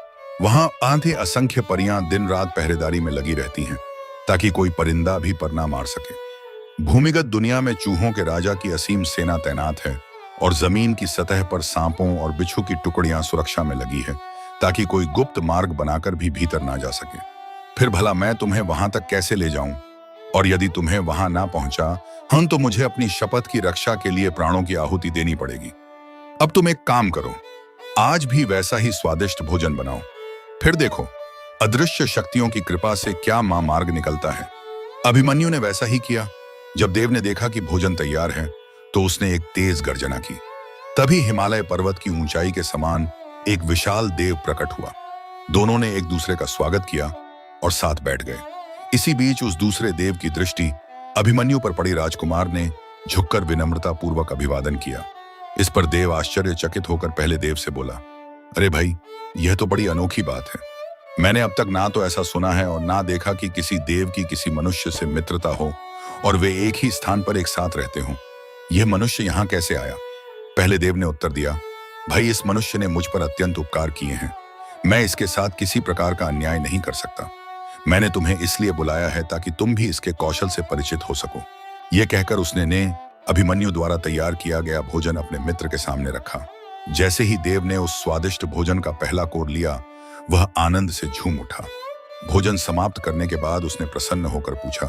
वहां आधे असंख्य परियां दिन रात पहरेदारी में लगी रहती हैं ताकि कोई परिंदा भी पर ना मार सके। भूमिगत दुनिया में चूहों के राजा की असीम सेना तैनात है और जमीन की सतह पर सांपों और बिच्छू की टुकड़ियां सुरक्षा में लगी है ताकि कोई गुप्त मार्ग बनाकर भी भीतर ना जा सके। फिर भला मैं तुम्हें वहां तक कैसे ले जाऊं? और यदि तुम्हें वहां ना पहुंचा तो मुझे अपनी शपथ की रक्षा के लिए प्राणों की आहुति देनी पड़ेगी। अब तुम एक काम करो, आज भी वैसा ही स्वादिष्ट भोजन बनाओ, फिर देखो अदृश्य शक्तियों की कृपा से क्या मार्ग निकलता है। अभिमन्यु ने वैसा ही किया। जब देव ने देखा कि भोजन तैयार है तो उसने एक तेज गर्जना की। तभी हिमालय पर्वत की ऊंचाई के समान एक विशाल देव प्रकट हुआ। दोनों ने एक दूसरे का स्वागत किया और साथ बैठ गए। इसी बीच उस दूसरे देव की दृष्टि अभिमन्यु पर पड़ी। राजकुमार ने झुककर विनम्रता पूर्वक अभिवादन किया। इस पर देव आश्चर्यचकित होकर पहले देव से बोला, अरे भाई, यह तो बड़ी अनोखी बात है। मैंने अब तक ना तो ऐसा सुना है और ना देखा कि किसी देव की किसी मनुष्य से मित्रता हो और वे एक ही स्थान पर एक साथ रहते हों। यह मनुष्य यहाँ कैसे आया? पहले देव ने उत्तर दिया, भाई, इस मनुष्य ने मुझ पर अत्यंत उपकार किए हैं। मैं इसके साथ किसी प्रकार का अन्याय नहीं कर सकता। मैंने तुम्हें इसलिए बुलाया है ताकि तुम भी इसके कौशल से परिचित हो सको। यह कहकर उसने अभिमन्यु द्वारा तैयार किया गया भोजन अपने मित्र के सामने रखा। जैसे ही देव ने उस स्वादिष्ट भोजन का पहला कोर लिया, वह आनंद से झूम उठा। भोजन समाप्त करने के बाद उसने प्रसन्न होकर पूछा,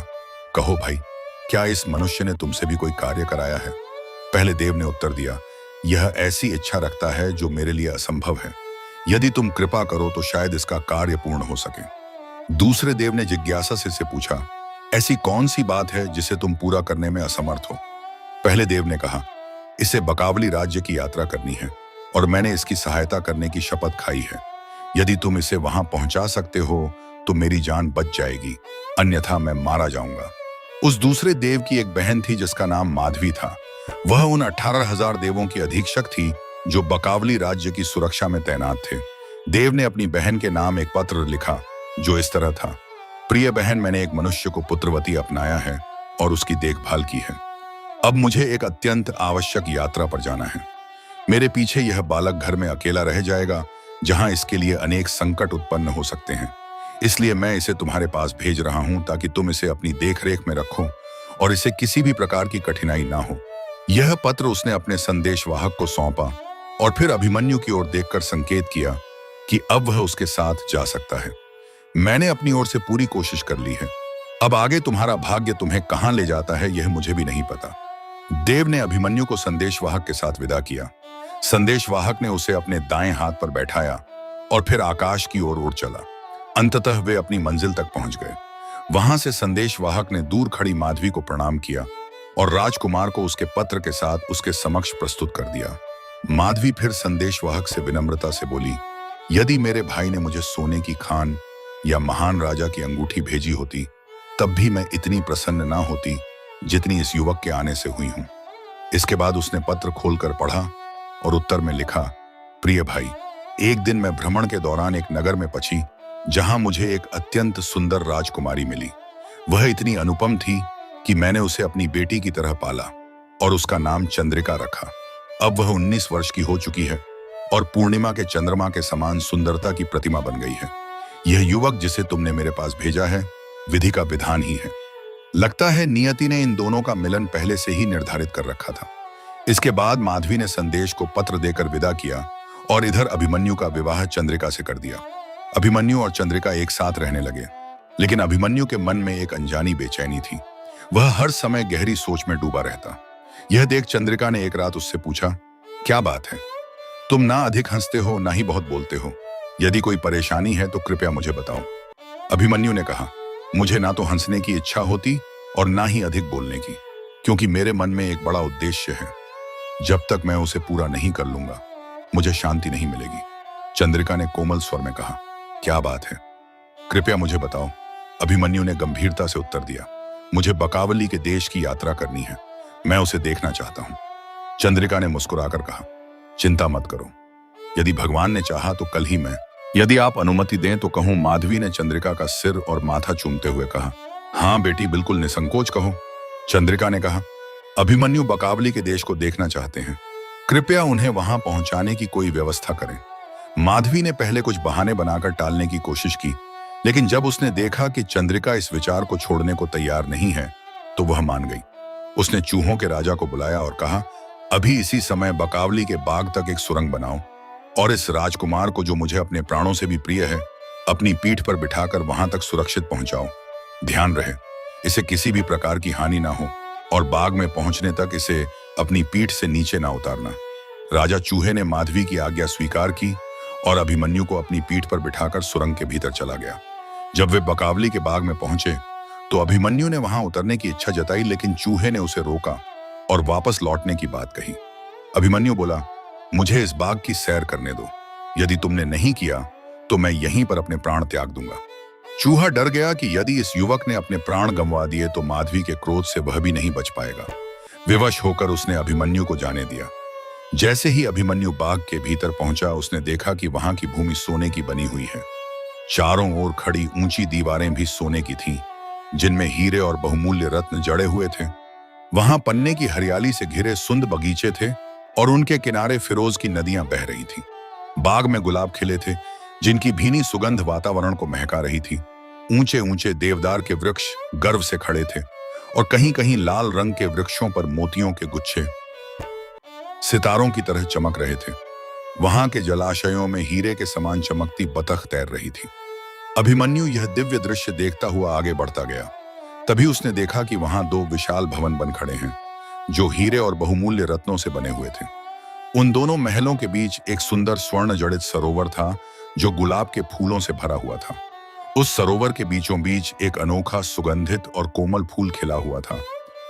कहो भाई, क्या इस मनुष्य ने तुमसे भी कोई कार्य कराया है? पहले देव ने उत्तर दिया, यह ऐसी इच्छा रखता है जो मेरे लिए असंभव है। यदि तुम कृपा करो तो शायद इसका कार्य पूर्ण हो सके। दूसरे देव ने जिज्ञासा से इसे पूछा, ऐसी कौन सी बात है जिसे तुम पूरा करने में असमर्थ हो? पहले देव ने कहा, इसे बकावली राज्य की यात्रा करनी है और मैंने इसकी सहायता करने की शपथ खाई है। यदि तुम इसे वहां पहुंचा सकते हो तो मेरी जान बच जाएगी, अन्यथा मैं मारा जाऊंगा। उस दूसरे देव की एक बहन थी जिसका नाम माधवी था। वह उन 18,000 देवों की अधीक्षक थी जो बकावली राज्य की सुरक्षा में तैनात थे। देव ने अपनी बहन के नाम एक पत्र लिखा जो इस तरह था, प्रिय बहन, मैंने एक मनुष्य को पुत्रवती अपनाया है और उसकी देखभाल की है। अब मुझे एक अत्यंत आवश्यक यात्रा पर जाना है। मेरे पीछे यह बालक घर में अकेला रह जाएगा, जहां इसके लिए अनेक संकट उत्पन्न हो सकते हैं। इसलिए मैं इसे तुम्हारे पास भेज रहा हूं ताकि तुम इसे अपनी देखरेख में रखो और इसे किसी भी प्रकार की कठिनाई ना हो। यह पत्र उसने अपने संदेशवाहक को सौंपा और फिर अभिमन्यु की ओर देखकर संकेत किया कि अब वह उसके साथ जा सकता है। मैंने अपनी ओर से पूरी कोशिश कर ली है। अब आगे तुम्हारा भाग्य तुम्हें कहां ले जाता है यह मुझे भी नहीं पता। देव ने अभिमन्यु को संदेशवाहक के साथ विदा किया। संदेशवाहक ने उसे अपने दाएं हाथ पर बैठाया और फिर आकाश की ओर उड़ चला। अंततः वे अपनी मंजिल तक पहुंच गए। वहां से संदेशवाहक ने दूर खड़ी माधवी को प्रणाम किया और राजकुमार को उसके पत्र के साथ उसके समक्ष प्रस्तुत कर दिया। माधवी फिर संदेशवाहक से विनम्रता से बोली, यदि मेरे भाई ने मुझे सोने की खान या महान राजा की अंगूठी भेजी होती तब भी मैं इतनी प्रसन्न ना होती जितनी इस युवक के आने से हुई हूं। इसके बाद उसने पत्र खोलकर पढ़ा और उत्तर में लिखा, प्रिय भाई, एक दिन मैं भ्रमण के दौरान एक नगर में पहुंची जहां मुझे एक अत्यंत सुंदर राजकुमारी मिली। वह इतनी अनुपम थी कि मैंने उसे अपनी बेटी की तरह पाला और उसका नाम चंद्रिका रखा। अब वह 19 वर्ष की हो चुकी है और पूर्णिमा के चंद्रमा के समान सुंदरता की प्रतिमा बन गई है। यह युवक जिसे तुमने मेरे पास भेजा है विधि का विधान ही है। लगता है नियति ने इन दोनों का मिलन पहले से ही निर्धारित कर रखा था। इसके बाद माधवी ने संदेश को पत्र देकर विदा किया और इधर अभिमन्यु का विवाह चंद्रिका से कर दिया। अभिमन्यु और चंद्रिका एक साथ रहने लगे, लेकिन अभिमन्यु के मन में एक अनजानी बेचैनी थी। वह हर समय गहरी सोच में डूबा रहता। यह देख चंद्रिका ने एक रात उससे पूछा, क्या बात है? तुम ना अधिक हंसते हो ना ही बहुत बोलते हो। यदि कोई परेशानी है तो कृपया मुझे बताओ। अभिमन्यु ने कहा, मुझे ना तो हंसने की इच्छा होती और ना ही अधिक बोलने की, क्योंकि मेरे मन में एक बड़ा उद्देश्य है। जब तक मैं उसे पूरा नहीं कर लूंगा मुझे शांति नहीं मिलेगी। चंद्रिका ने कोमल स्वर में कहा, क्या बात है? कृपया मुझे बताओ। अभिमन्यु ने गंभीरता से उत्तर दिया, मुझे बकावली के देश की यात्रा करनी है। मैं उसे देखना चाहता हूं। चंद्रिका ने मुस्कुराकर कहा, चिंता मत करो, यदि भगवान ने चाहा तो कल ही मैं, यदि आप अनुमति दें तो कहूं। माधवी ने चंद्रिका का सिर और माथा चूमते हुए कहा, हाँ बेटी, बिल्कुल निसंकोच कहो। चंद्रिका ने कहा, अभिमन्यु बकावली के देश को देखना चाहते हैं, कृपया उन्हें वहां पहुंचाने की कोई व्यवस्था करें। माधवी ने पहले कुछ बहाने बनाकर टालने की कोशिश की, लेकिन जब उसने देखा कि चंद्रिका इस विचार को छोड़ने को तैयार नहीं है तो वह मान गई। उसने चूहों के राजा को बुलाया और कहा, अभी इसी समय बकावली के बाग तक एक सुरंग बनाओ और इस राजकुमार को, जो मुझे अपने प्राणों से भी प्रिय है, अपनी पीठ पर बिठाकर वहां तक सुरक्षित पहुंचाओ। ध्यान रहे इसे किसी भी प्रकार की हानि ना हो और बाग में पहुंचने तक इसे अपनी पीठ से नीचे ना उतारना। राजा चूहे ने माधवी की आज्ञा स्वीकार की और अभिमन्यु को अपनी पीठ पर बिठाकर सुरंग के भीतर चला गया। जब वे बकावली के बाग में पहुंचे तो अभिमन्यु ने वहां उतरने की इच्छा जताई, लेकिन चूहे ने उसे रोका और वापस लौटने की बात कही। अभिमन्यु बोला, मुझे इस बाग की सैर करने दो। यदि तुमने नहीं किया तो मैं यहीं पर अपने प्राण त्याग दूंगा। चूहा डर गया कि यदि इस युवक ने अपने प्राण गंवा दिए तो माधवी के क्रोध से वह भी नहीं बच पाएगा। विवश होकर उसने अभिमन्यु को जाने दिया। जैसे ही अभिमन्यु बाग के भीतर पहुंचा, उसने देखा कि वहां की भूमि सोने की बनी हुई है। चारों ओर खड़ी ऊंची दीवारें भी सोने की थीं, जिनमें हीरे और बहुमूल्य रत्न जड़े हुए थे। वहां पन्ने की हरियाली से घिरे सुंद बगीचे थे और उनके किनारे फिरोज की नदियां बह रही थीं। बाग में गुलाब खिले थे, जिनकी भीनी सुगंध वातावरण को महका रही थी। ऊंचे ऊंचे देवदार के वृक्ष गर्व से खड़े थे और कहीं कहीं लाल रंग के वृक्षों पर मोतियों के गुच्छे सितारों की तरह चमक रहे थे। वहां के जलाशयों में हीरे के समान चमकती बतख तैर रही थी। अभिमन्यु यह दिव्य दृश्य देखता हुआ आगे बढ़ता गया। तभी उसने देखा कि वहां दो विशाल भवन बन खड़े हैं, जो हीरे और बहुमूल्य रत्नों से बने हुए थे। उन दोनों महलों के बीच एक सुंदर स्वर्ण जड़ित सरोवर था, जो गुलाब के फूलों से भरा हुआ था। उस सरोवर के बीचों बीच एक अनोखा सुगंधित और कोमल फूल खिला हुआ था,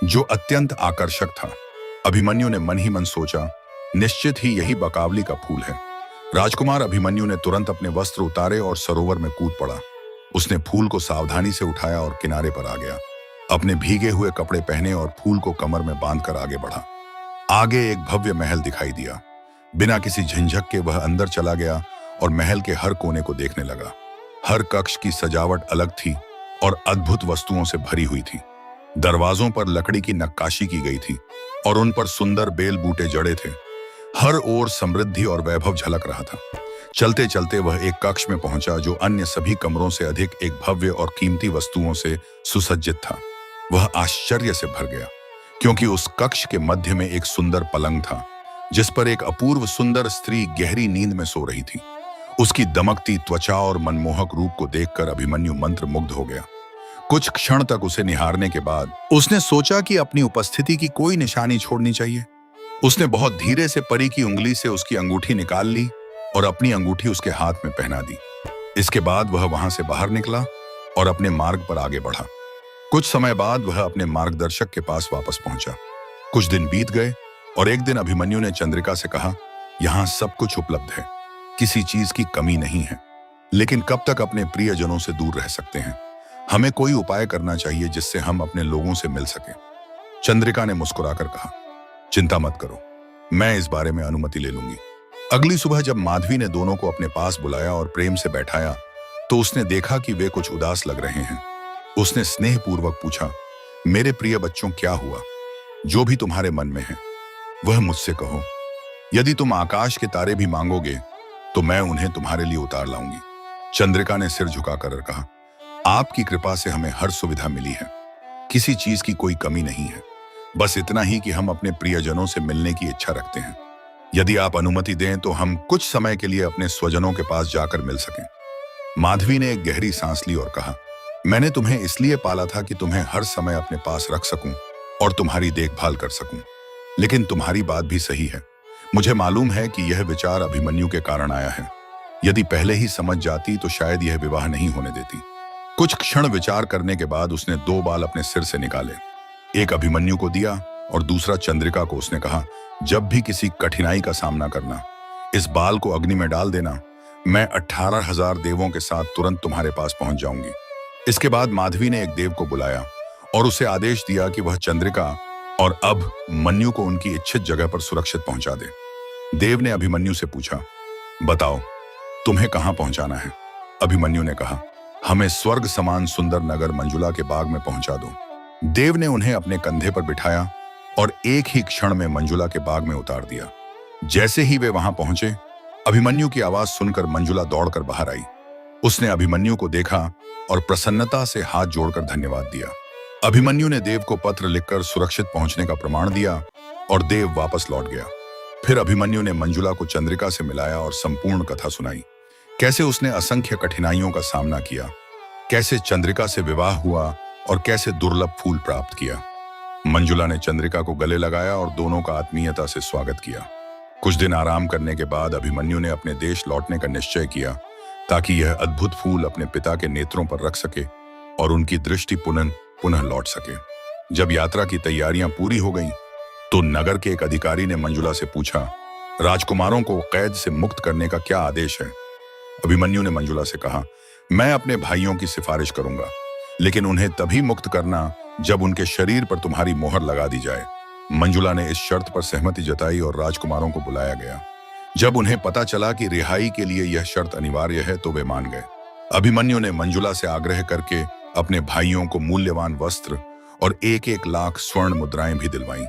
जो अत्यंत आकर्षक था। अभिमन्यु ने मन ही मन सोचा, निश्चित ही यही बकावली का फूल है। राजकुमार अभिमन्यु ने तुरंत अपने वस्त्र उतारे और सरोवर में कूद पड़ा। उसने फूल को सावधानी से उठाया और किनारे पर आ गया। अपने भीगे हुए कपड़े पहने और फूल को कमर में बांधकर आगे बढ़ा। आगे एक भव्य महल दिखाई दिया। बिना किसी झंझक के वह अंदर चला गया और महल के हर कोने को देखने लगा। हर कक्ष की सजावट अलग थी और अद्भुत वस्तुओं से भरी हुई थी। दरवाजों पर लकड़ी की नक्काशी की गई थी और उन पर सुंदर बेल बूटे जड़े थे। हर ओर समृद्धि और वैभव झलक रहा था। चलते चलते वह एक कक्ष में पहुंचा, जो अन्य सभी कमरों से अधिक एक भव्य और कीमती वस्तुओं से सुसज्जित था। वह आश्चर्य से भर गया, क्योंकि उस कक्ष के मध्य में एक सुंदर पलंग था, जिस पर एक अपूर्व सुंदर स्त्री गहरी नींद में सो रही थी। उसकी दमकती त्वचा और मनमोहक रूप को देखकर अभिमन्यु मंत्रमुग्ध हो गया। कुछ क्षण तक उसे निहारने के बाद उसने सोचा कि अपनी उपस्थिति की कोई निशानी छोड़नी चाहिए। उसने बहुत धीरे से परी की उंगली से उसकी अंगूठी निकाल ली और अपनी अंगूठी उसके हाथ में पहना दी। इसके बाद वह वहां से बाहर निकला और अपने मार्ग पर आगे बढ़ा। कुछ समय बाद वह अपने मार्गदर्शक के पास वापस पहुंचा। कुछ दिन बीत गए और एक दिन अभिमन्यु ने चंद्रिका से कहा, यहाँ सब कुछ उपलब्ध है, किसी चीज की कमी नहीं है, लेकिन कब तक अपने प्रियजनों से दूर रह सकते हैं? हमें कोई उपाय करना चाहिए जिससे हम अपने लोगों से मिल सके। चंद्रिका ने मुस्कुराकर कहा, चिंता मत करो, मैं इस बारे में अनुमति ले लूंगी। अगली सुबह जब माधवी ने दोनों को अपने पास बुलाया और प्रेम से बैठाया, तो उसने देखा कि वे कुछ उदास लग रहे हैं। उसने स्नेहपूर्वक पूछा, मेरे प्रिय बच्चों, क्या हुआ? जो भी तुम्हारे मन में है वह मुझसे कहो। यदि तुम आकाश के तारे भी मांगोगे तो मैं उन्हें तुम्हारे लिए उतार लाऊंगी। चंद्रिका ने सिर झुकाकर कहा, आपकी कृपा से हमें हर सुविधा मिली है, किसी चीज की कोई कमी नहीं है। बस इतना ही कि हम अपने प्रियजनों से मिलने की इच्छा रखते हैं। यदि आप अनुमति दें तो हम कुछ समय के लिए अपने स्वजनों के पास जाकर मिल सकें। माधवी ने एक गहरी सांस ली और कहा, मैंने तुम्हें इसलिए पाला था कि तुम्हें हर समय अपने पास रख सकूं और तुम्हारी देखभाल कर सकूं। लेकिन तुम्हारी बात भी सही है। मुझे मालूम है कि यह विचार अभिमन्यु के कारण आया है। यदि पहले ही समझ जाती तो शायद यह विवाह नहीं होने देती। कुछ क्षण विचार करने के बाद उसने 2 बाल अपने सिर से निकाले। एक अभिमन्यु को दिया और दूसरा चंद्रिका को। उसने कहा, जब भी किसी कठिनाई का सामना करना, इस बाल को अग्नि में डाल देना। मैं 18,000 देवों के साथ तुरंत तुम्हारे पास पहुंच जाऊंगी। इसके बाद माधवी ने एक देव को बुलाया और उसे आदेश दिया कि वह चंद्रिका और अब मन्यु को उनकी इच्छित जगह पर सुरक्षित पहुंचा दे। देव ने अभिमन्यु से पूछा, बताओ तुम्हें कहां पहुंचाना है? अभिमन्यु ने कहा, हमें स्वर्ग समान सुंदर नगर मंजुला के बाग में पहुंचा दो। देव ने उन्हें अपने कंधे पर बिठाया और एक ही क्षण में मंजुला के बाग में उतार दिया। जैसे ही वे वहां पहुंचे, अभिमन्यु की आवाज सुनकर मंजुला दौड़कर बाहर आई। उसने अभिमन्यु को देखा और प्रसन्नता से हाथ जोड़कर धन्यवाद दिया। अभिमन्यु ने देव को पत्र लिखकर सुरक्षित पहुंचने का प्रमाण दिया और देव वापस लौट गया। फिर अभिमन्यु ने मंजुला को चंद्रिका से मिलाया और संपूर्ण कथा सुनाई। कैसे उसने असंख्य कठिनाइयों का सामना किया, कैसे चंद्रिका से विवाह हुआ और कैसे दुर्लभ फूल प्राप्त किया। मंजुला ने चंद्रिका को गले लगाया और दोनों का आत्मीयता से स्वागत किया। कुछ दिन आराम करने के बाद अभिमन्यु ने अपने देश लौटने का निश्चय किया, ताकि यह अद्भुत फूल अपने पिता के नेत्रों पर रख सके और उनकी दृष्टि पुनः लौट सके। जब यात्रा की तैयारियां पूरी हो गईं, तो नगर के एक अधिकारी ने मंजुला से पूछा, राजकुमारों को कैद से मुक्त करने का क्या आदेश है? अभिमन्यु ने मंजुला से कहा, मैं अपने भाइयों की सिफारिश करूंगा, लेकिन उन्हें तभी मुक्त करना जब उनके शरीर पर तुम्हारी मोहर लगा दी जाए। मंजुला ने इस शर्त पर सहमति जताई और राजकुमारों को बुलाया गया। जब उन्हें पता चला कि रिहाई के लिए यह शर्त अनिवार्य है, तो वे मान गए। अभिमन्यु ने मंजुला से आग्रह करके अपने भाइयों को मूल्यवान वस्त्र और 1-1 लाख स्वर्ण मुद्राएं भी दिलवाईं।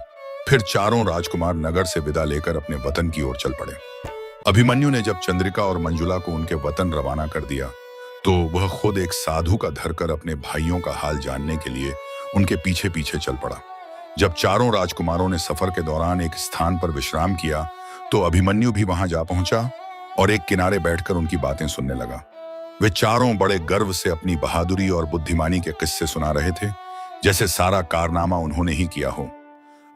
फिर चारों राजकुमार नगर से विदा लेकर अपने वतन की ओर चल पड़े। अभिमन्यु ने जब चंद्रिका और मंजुला को उनके वतन रवाना कर दिया, तो वह खुद एक साधु का धरकर अपने भाइयों का हाल जानने के लिए उनके पीछे पीछे चल पड़ा। जब चारों राजकुमारों ने सफर के दौरान एक स्थान पर विश्राम किया, तो अभिमन्यु भी वहां जा पहुंचा और एक किनारे बैठकर उनकी बातें सुनने लगा। वे चारों बड़े गर्व से अपनी बहादुरी और बुद्धिमानी के किस्से सुना रहे थे, जैसे सारा कारनामा उन्होंने ही किया हो।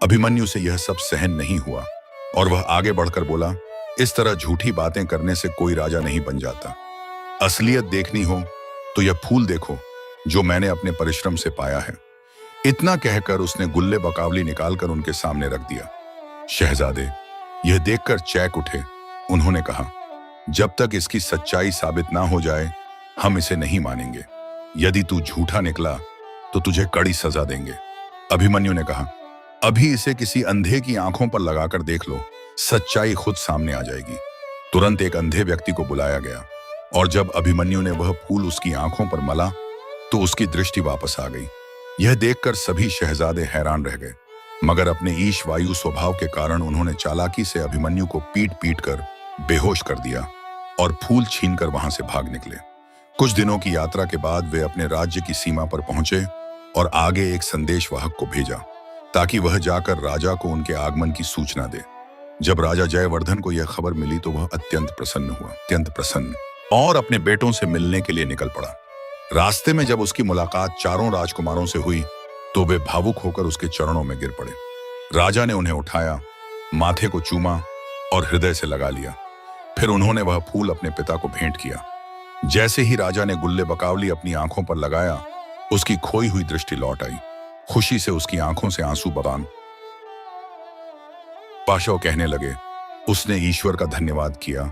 अभिमन्यु से यह सब सहन नहीं हुआ और वह आगे बढ़कर बोला, इस तरह झूठी बातें करने से कोई राजा नहीं बन जाता। असलियत देखनी हो तो यह फूल देखो जो मैंने अपने परिश्रम से पाया है। इतना कहकर उसने गुल्ले बकावली निकालकर उनके सामने रख दिया। शहजादे यह देखकर चैक उठे। उन्होंने कहा, जब तक इसकी सच्चाई साबित ना हो जाए हम इसे नहीं मानेंगे। यदि तू झूठा निकला तो तुझे कड़ी सजा देंगे। अभिमन्यु ने कहा, अभी इसे किसी अंधे की आंखों पर लगाकर देख लो, सच्चाई खुद सामने आ जाएगी। तुरंत एक अंधे व्यक्ति को बुलाया गया और जब अभिमन्यु ने वह फूल उसकी आंखों पर मला तो उसकी दृष्टि वापस आ गई। यह देखकर सभी शहजादे हैरान रह गए, मगर अपने ईश वायु स्वभाव के कारण उन्होंने चालाकी से अभिमन्यु को पीट पीट कर बेहोश कर दिया और फूल छीनकर वहां से भाग निकले। कुछ दिनों की यात्रा के बाद वे अपने राज्य की सीमा पर पहुंचे और आगे एक संदेशवाहक को भेजा ताकि वह जाकर राजा को उनके आगमन की सूचना दे। जब राजा जयवर्धन को यह खबर मिली तो वह अत्यंत प्रसन्न और अपने बेटों से मिलने के लिए निकल पड़ा। रास्ते में जब उसकी मुलाकात चारों राजकुमारों से हुई तो वे भावुक होकर उसके चरणों में गिर पड़े। राजा ने उन्हें उठाया, माथे को चूमा और हृदय से लगा लिया। फिर उन्होंने वह फूल अपने पिता को भेंट किया। जैसे ही राजा ने गुल्ले बकावली अपनी आंखों पर लगाया, उसकी खोई हुई दृष्टि लौट आई। खुशी से उसकी आंखों से आंसू बगान पाशव कहने लगे। उसने ईश्वर का धन्यवाद किया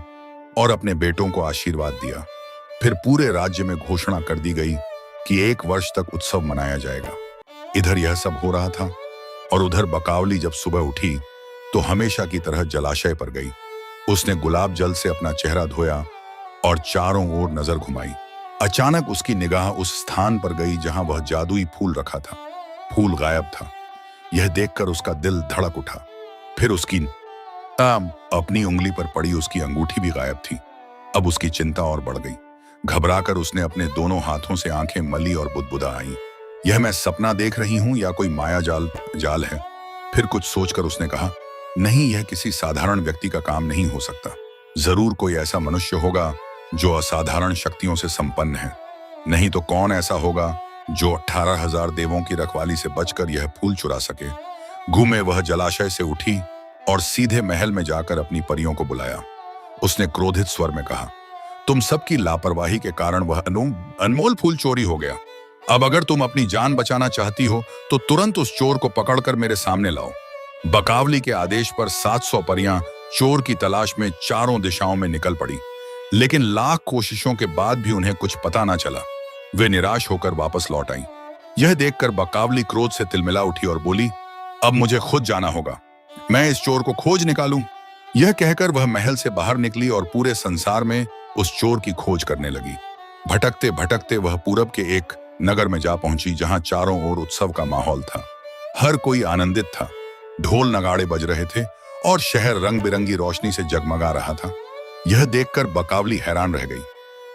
और अपने बेटों को आशीर्वाद दिया। फिर पूरे राज्य में घोषणा कर दी गई कि 1 वर्ष तक उत्सव मनाया जाएगा। इधर यह सब हो रहा था और उधर बकावली जब सुबह उठी तो हमेशा की तरह जलाशय पर गई। उसने गुलाब जल से अपना चेहरा धोया और चारों ओर नजर घुमाई। अचानक उसकी निगाह उस स्थान पर गई जहां वह जादुई फूल रखा था। फूल गायब था। यह देखकर उसका दिल धड़क उठा। फिर उसकी अपनी उंगली पर पड़ी उसकी अंगूठी भी गायब थी। अब उसकी चिंता और बढ़ गई। घबराकर उसने अपने दोनों हाथों से आंखें मली और बुदबुदा आई। यह मैं सपना देख रही हूं या कोई माया जाल है? फिर कुछ सोचकर उसने कहा, नहीं, यह किसी साधारण व्यक्ति का काम नहीं हो सकता। जरूर कोई ऐसा मनुष्य होगा जो असाधारण शक्तियों से संपन्न है। नहीं तो कौन ऐसा होगा जो 18,000 देवों की रखवाली से बचकर यह फूल चुरा सके। घूमे वह जलाशय से उठी और सीधे महल में जाकर अपनी परियों को बुलाया। उसने क्रोधित स्वर में कहा, तुम सबकी लापरवाही के कारण वह अनमोल फूल चोरी हो गया। अब अगर तुम अपनी जान बचाना चाहती हो तो तुरंत उस चोर को पकड़कर मेरे सामने लाओ। बकावली के आदेश पर 700 परियां चोर की तलाश में चारों दिशाओं में निकल पड़ी, लेकिन लाख कोशिशों के बाद भी उन्हें कुछ पता न चला। वे निराश होकर वापस लौट आईं। यह देखकर बकावली क्रोध से तिलमिला उठी और बोली, अब मुझे खुद जाना होगा, मैं इस चोर को खोज निकालूं। यह कहकर वह महल से बाहर निकली और पूरे संसार में उस चोर की खोज करने लगी। भटकते भटकते वह पूरब के एक नगर में जा पहुंची जहां चारों ओर उत्सव का माहौल था। हर कोई आनंदित था। ढोल नगाड़े बज रहे थे और शहर रंग बिरंगी रोशनी से जगमगा रहा था। यह देखकर बकावली हैरान रह गई।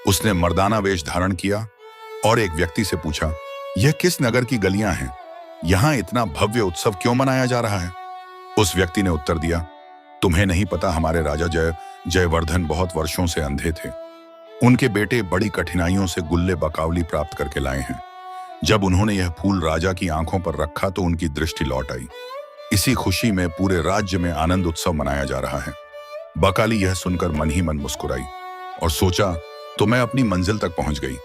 उसने मर्दाना वेश धारण किया और एक व्यक्ति से पूछा, यह किस नगर की गलियां हैं? यहां इतना भव्य उत्सव क्यों मनाया जा रहा है? उस व्यक्ति ने उत्तर दिया, तुम्हें नहीं पता, हमारे राजा जयवर्धन बहुत वर्षों से अंधे थे। उनके बेटे बड़ी कठिनाइयों से गुल्ले बकावली प्राप्त करके लाए हैं। जब उन्होंने यह फूल राजा की आंखों पर रखा तो उनकी दृष्टि लौट आई। इसी खुशी में पूरे राज्य में आनंद उत्सव मनाया जा रहा है। बकाली यह सुनकर मन ही मन मुस्कुराई और सोचा, तो मैं अपनी मंजिल तक पहुंच गई।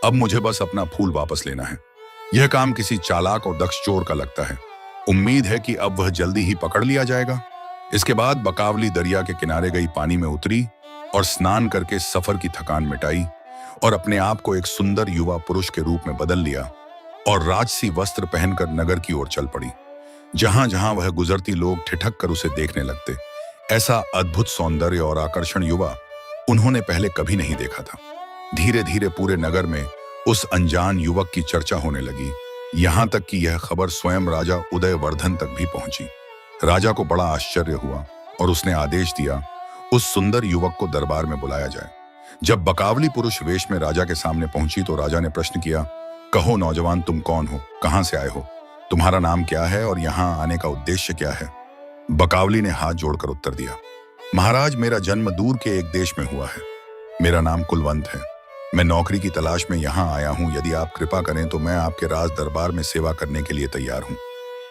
अब मुझे बस अपना फूल वापस लेना है। यह काम किसी चालाक और दक्ष चोर का लगता है। उम्मीद है कि अब वह जल्दी ही पकड़ लिया जाएगा। इसके बाद बकावली दरिया के किनारे गई, पानी में उतरी और स्नान करके सफर की थकान मिटाई और अपने आप को एक सुंदर युवा पुरुष के रूप में बदल लिया और राजसी वस्त्र पहनकर नगर की ओर चल पड़ी। जहां जहां वह गुजरती लोग ठिठक कर उसे देखने लगते। ऐसा अद्भुत सौंदर्य और आकर्षण युवा उन्होंने पहले कभी नहीं देखा था। धीरे धीरे पूरे नगर में उस अनजान युवक की चर्चा होने लगी, यहां तक कि यह खबर स्वयं राजा उदयवर्धन तक भी पहुंची। राजा को बड़ा आश्चर्य हुआ और उसने आदेश दिया उस सुंदर युवक को दरबार में बुलाया जाए। जब बकावली पुरुष वेश में राजा के सामने पहुंची तो राजा ने प्रश्न किया, कहो नौजवान, तुम कौन हो, कहां से आए हो, तुम्हारा नाम क्या है और यहाँ आने का उद्देश्य क्या है? बकावली ने हाथ जोड़कर उत्तर दिया, महाराज, मेरा जन्म दूर के एक देश में हुआ है। मेरा नाम कुलवंत है। मैं नौकरी की तलाश में यहाँ आया हूँ। यदि आप कृपा करें तो मैं आपके राज दरबार में सेवा करने के लिए तैयार हूँ।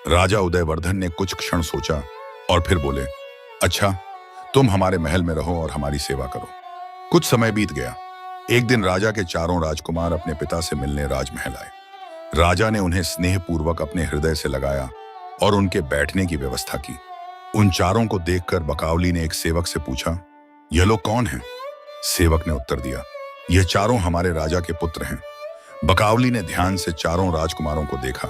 राजा उदयवर्धन ने कुछ क्षण सोचा और फिर बोले, अच्छा, तुम हमारे महल में रहो और हमारी सेवा करो। कुछ समय बीत गया। एक दिन राजा के चारों राजकुमार अपने पिता से मिलने राजमहल आए। राजा ने उन्हें स्नेहपूर्वक अपने हृदय से लगाया और उनके बैठने की व्यवस्था की। उन चारों को देखकर बकावली ने एक सेवक से पूछा, यह लोग कौन हैं? सेवक ने उत्तर दिया, यह चारों हमारे राजा के पुत्र हैं। बकावली ने ध्यान से चारों राजकुमारों को देखा,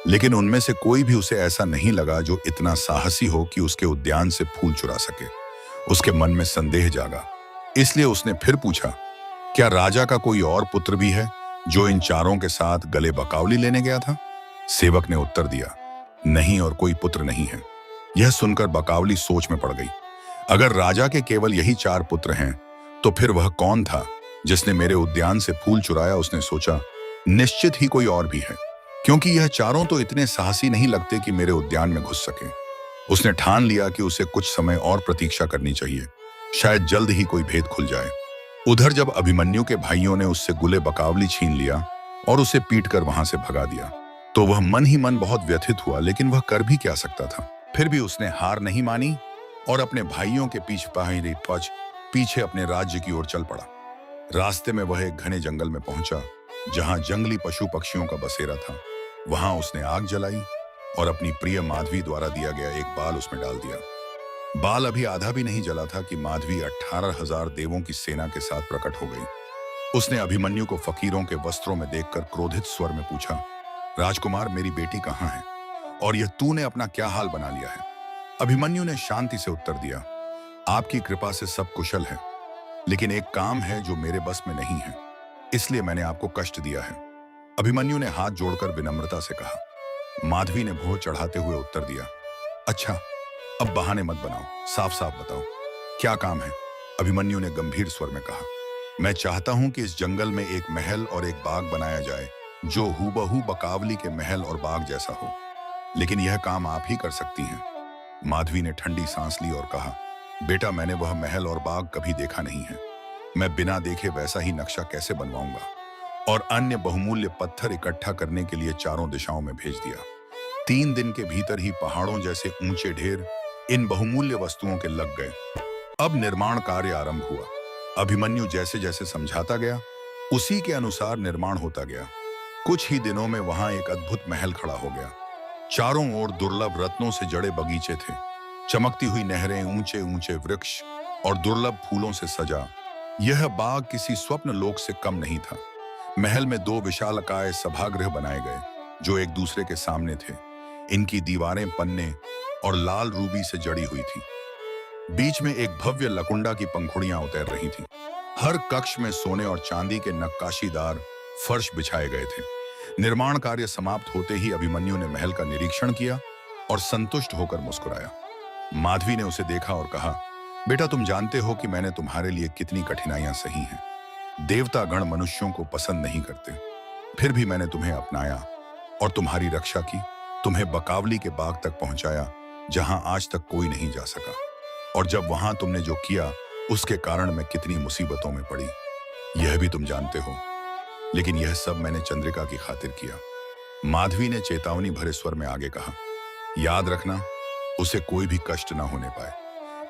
लेकिन उनमें से कोई भी उसे ऐसा नहीं लगा जो इतना साहसी हो कि उसके उद्यान से फूल चुरा सके। उसके मन में संदेह जागा, इसलिए उसने फिर पूछा, क्या राजा का कोई और पुत्र भी है जो इन चारों के साथ गले बकावली लेने गया था? सेवक ने उत्तर दिया, नहीं, और कोई पुत्र नहीं है। यह सुनकर बकावली सोच में पड़ गई। अगर राजा के केवल यही 4 पुत्र हैं, तो फिर वह कौन था जिसने मेरे उद्यान से फूल चुराया? उसने सोचा, निश्चित ही कोई और भी है, क्योंकि यह चारों तो इतने साहसी नहीं लगते कि मेरे उद्यान में घुस सके। उसने ठान लिया कि उसे कुछ समय और प्रतीक्षा करनी चाहिए, शायद जल्द ही कोई भेद खुल जाए। उधर जब अभिमन्यु के भाइयों ने उससे गुले बकावली छीन लिया और उसे पीटकर वहां से भगा दिया, तो वह मन ही मन बहुत व्यथित हुआ, लेकिन वह कर भी क्या सकता था। फिर भी उसने हार नहीं मानी और अपने भाइयों के पीछे अपने राज्य की ओर चल पड़ा। रास्ते में वह एक घने जंगल में पहुंचा, जहां जंगली पशु पक्षियों का बसेरा था। वहां उसने आग जलाई और अपनी प्रिय माधवी द्वारा दिया गया एक बाल उसमें डाल दिया। बाल अभी आधा भी नहीं जला था कि माधवी 18,000 देवों की सेना के साथ प्रकट हो गई। उसने अभिमन्यु को फकीरों के वस्त्रों में देखकर क्रोधित स्वर में पूछा, राजकुमार, मेरी बेटी कहाँ है और यह तूने अपना क्या हाल बना लिया है? अभिमन्यु ने शांति से उत्तर दिया, आपकी कृपा से सब कुशल है, लेकिन एक काम है जो मेरे बस में नहीं है, इसलिए मैंने आपको कष्ट दिया है। अभिमन्यु ने हाथ जोड़कर विनम्रता से कहा। माधवी ने भौं चढ़ाते हुए उत्तर दिया, अच्छा, अब बहाने मत बनाओ, साफ साफ बताओ, क्या काम है? अभिमन्यु ने गंभीर स्वर में कहा, मैं चाहता हूं कि इस जंगल में एक महल और एक बाग बनाया जाए जो हूबहू बकावली के महल और बाग जैसा हो, लेकिन यह काम आप ही कर सकती हैं। माधवी ने ठंडी सांस ली और कहा, बेटा, मैंने वह महल और बाग कभी देखा नहीं है। मैं बिना देखे वैसा ही नक्शा कैसे बनवाऊंगा? और अन्य बहुमूल्य पत्थर इकट्ठा करने के लिए चारों दिशाओं में भेज दिया। 3 दिन के भीतर ही पहाड़ों जैसे ऊंचे ढेर इन बहुमूल्य वस्तुओं के लग गए। अब निर्माण कार्य आरंभ हुआ। अभिमन्यु जैसे जैसे समझाता गया, उसी के अनुसार निर्माण होता गया। कुछ ही दिनों में वहां एक अद्भुत महल खड़ा हो गया। चारों ओर दुर्लभ रत्नों से जड़े बगीचे थे, चमकती हुई नहरें, ऊंचे ऊंचे वृक्ष और दुर्लभ फूलों से सजा यह बाग किसी स्वप्न लोक से कम नहीं था। महल में 2 विशालकाय सभागृह बनाए गए जो एक दूसरे के सामने थे। इनकी दीवारें पन्ने और लाल रूबी से जड़ी हुई थी। बीच में एक भव्य लकुंडा की पंखुड़ियां उतर रही थी। हर कक्ष में सोने और चांदी के नक्काशीदार फर्श बिछाए गए थे। निर्माण कार्य समाप्त होते ही अभिमन्यु ने महल का निरीक्षण किया और संतुष्ट होकर मुस्कुराया। माधवी ने उसे देखा और कहा, बेटा, तुम जानते हो कि मैंने तुम्हारे लिए कितनी कठिनाइयां सही हैं। देवता गण मनुष्यों को पसंद नहीं करते, फिर भी मैंने तुम्हें अपनाया और तुम्हारी रक्षा की, तुम्हें बकावली के बाग तक पहुंचाया जहां आज तक कोई नहीं जा सका। और जब वहां तुमने जो किया उसके कारण मैं कितनी मुसीबतों में पड़ी, यह भी तुम जानते हो, लेकिन यह सब मैंने चंद्रिका की खातिर किया। माधवी ने चेतावनी भरे स्वर में आगे कहा, याद रखना, उसे कोई भी कष्ट ना होने पाए।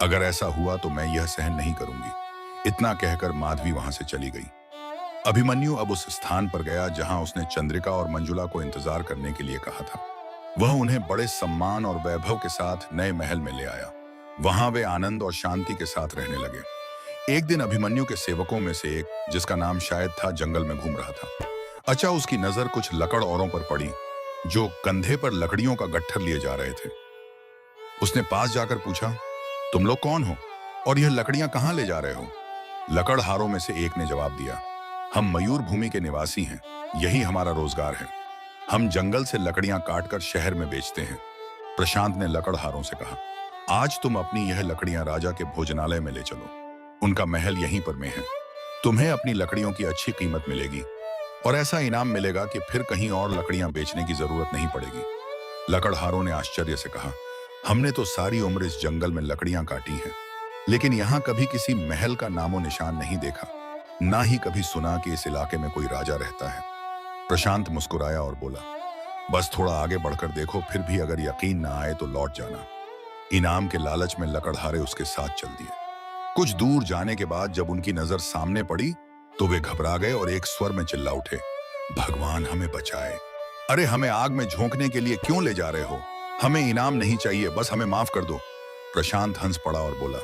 अगर ऐसा हुआ तो मैं यह सहन नहीं करूंगी। इतना कहकर माधवी वहां से चली गई। अभिमन्यु अब उस स्थान पर गया जहां उसने चंद्रिका और मंजुला को इंतजार करने के लिए कहा था। वह उन्हें बड़े सम्मान और वैभव के साथ नए महल में ले आया। वहां वे आनंद और शांति के साथ रहने लगे। एक दिन अभिमन्यु के सेवकों में से एक, जिसका नाम शायद था, जंगल में घूम रहा था। अच्छा, उसकी नजर कुछ लकड़ औरों पर पड़ी जो कंधे पर लकड़ियों का गट्ठर लिए जा रहे थे। उसने पास जाकर पूछा, तुम लोग कौन हो और यह लकड़ियां कहां ले जा रहे हो? लकड़हारों में से एक ने जवाब दिया, हम मयूर भूमि के निवासी हैं, यही हमारा रोजगार है। हम जंगल से लकड़ियां काटकर शहर में बेचते हैं। प्रशांत ने लकड़हारों से कहा, आज तुम अपनी यह लकड़ियां राजा के भोजनालय में ले चलो, उनका महल यहीं पर में है। तुम्हें अपनी लकड़ियों की अच्छी कीमत मिलेगी और ऐसा इनाम मिलेगा कि फिर कहीं और लकड़ियां बेचने की जरूरत नहीं पड़ेगी। लकड़हारों ने आश्चर्य से कहा, हमने तो सारी उम्र इस जंगल में लकड़ियां काटी हैं, लेकिन यहाँ कभी किसी महल का नामो निशान नहीं देखा, ना ही कभी सुना कि इस इलाके में कोई राजा रहता है। प्रशांत मुस्कुराया और बोला, बस थोड़ा आगे बढ़कर देखो, फिर भी अगर यकीन ना आए तो लौट जाना। इनाम के लालच में लकड़हारे उसके साथ चल दिए। कुछ दूर जाने के बाद जब उनकी नजर सामने पड़ी तो वे घबरा गए और एक स्वर में चिल्ला उठे, भगवान हमें बचाए। अरे हमें आग में झोंकने के लिए क्यों ले जा रहे हो? हमें इनाम नहीं चाहिए, बस हमें माफ कर दो। प्रशांत हंस पड़ा और बोला,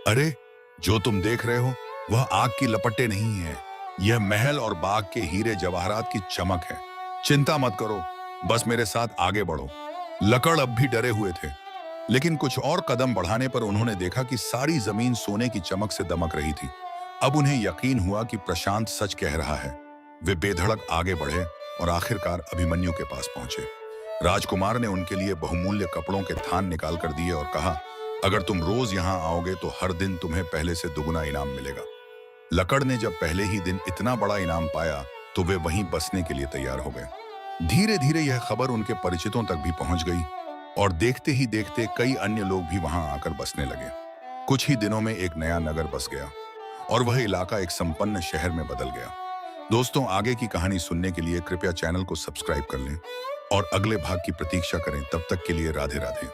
अरे जो तुम देख रहे हो वह आग की लपटें नहीं है, यह महल और बाग के हीरे जवाहरात की चमक है। चिंता मत करो, बस मेरे साथ आगे बढ़ो। लकड़ अब भी डरे हुए थे, लेकिन कुछ और कदम बढ़ाने पर उन्होंने देखा कि सारी जमीन सोने की चमक से दमक रही थी। अब उन्हें यकीन हुआ कि प्रशांत सच कह रहा है। वे बेधड़क आगे बढ़े और आखिरकार अभिमन्यु के पास पहुंचे। राजकुमार ने उनके लिए बहुमूल्य कपड़ों के थान निकाल कर दिए और कहा, अगर तुम रोज यहाँ आओगे तो हर दिन तुम्हें पहले से दुगुना इनाम मिलेगा। लकड़ ने जब पहले ही दिन इतना बड़ा इनाम पाया तो वे वहीं बसने के लिए तैयार हो गए। धीरे धीरे यह खबर उनके परिचितों तक भी पहुंच गई और देखते ही देखते कई अन्य लोग भी वहां आकर बसने लगे। कुछ ही दिनों में एक नया नगर बस गया और वह इलाका एक संपन्न शहर में बदल गया। दोस्तों, आगे की कहानी सुनने के लिए कृपया चैनल को सब्सक्राइब कर लें और अगले भाग की प्रतीक्षा करें। तब तक के लिए राधे राधे।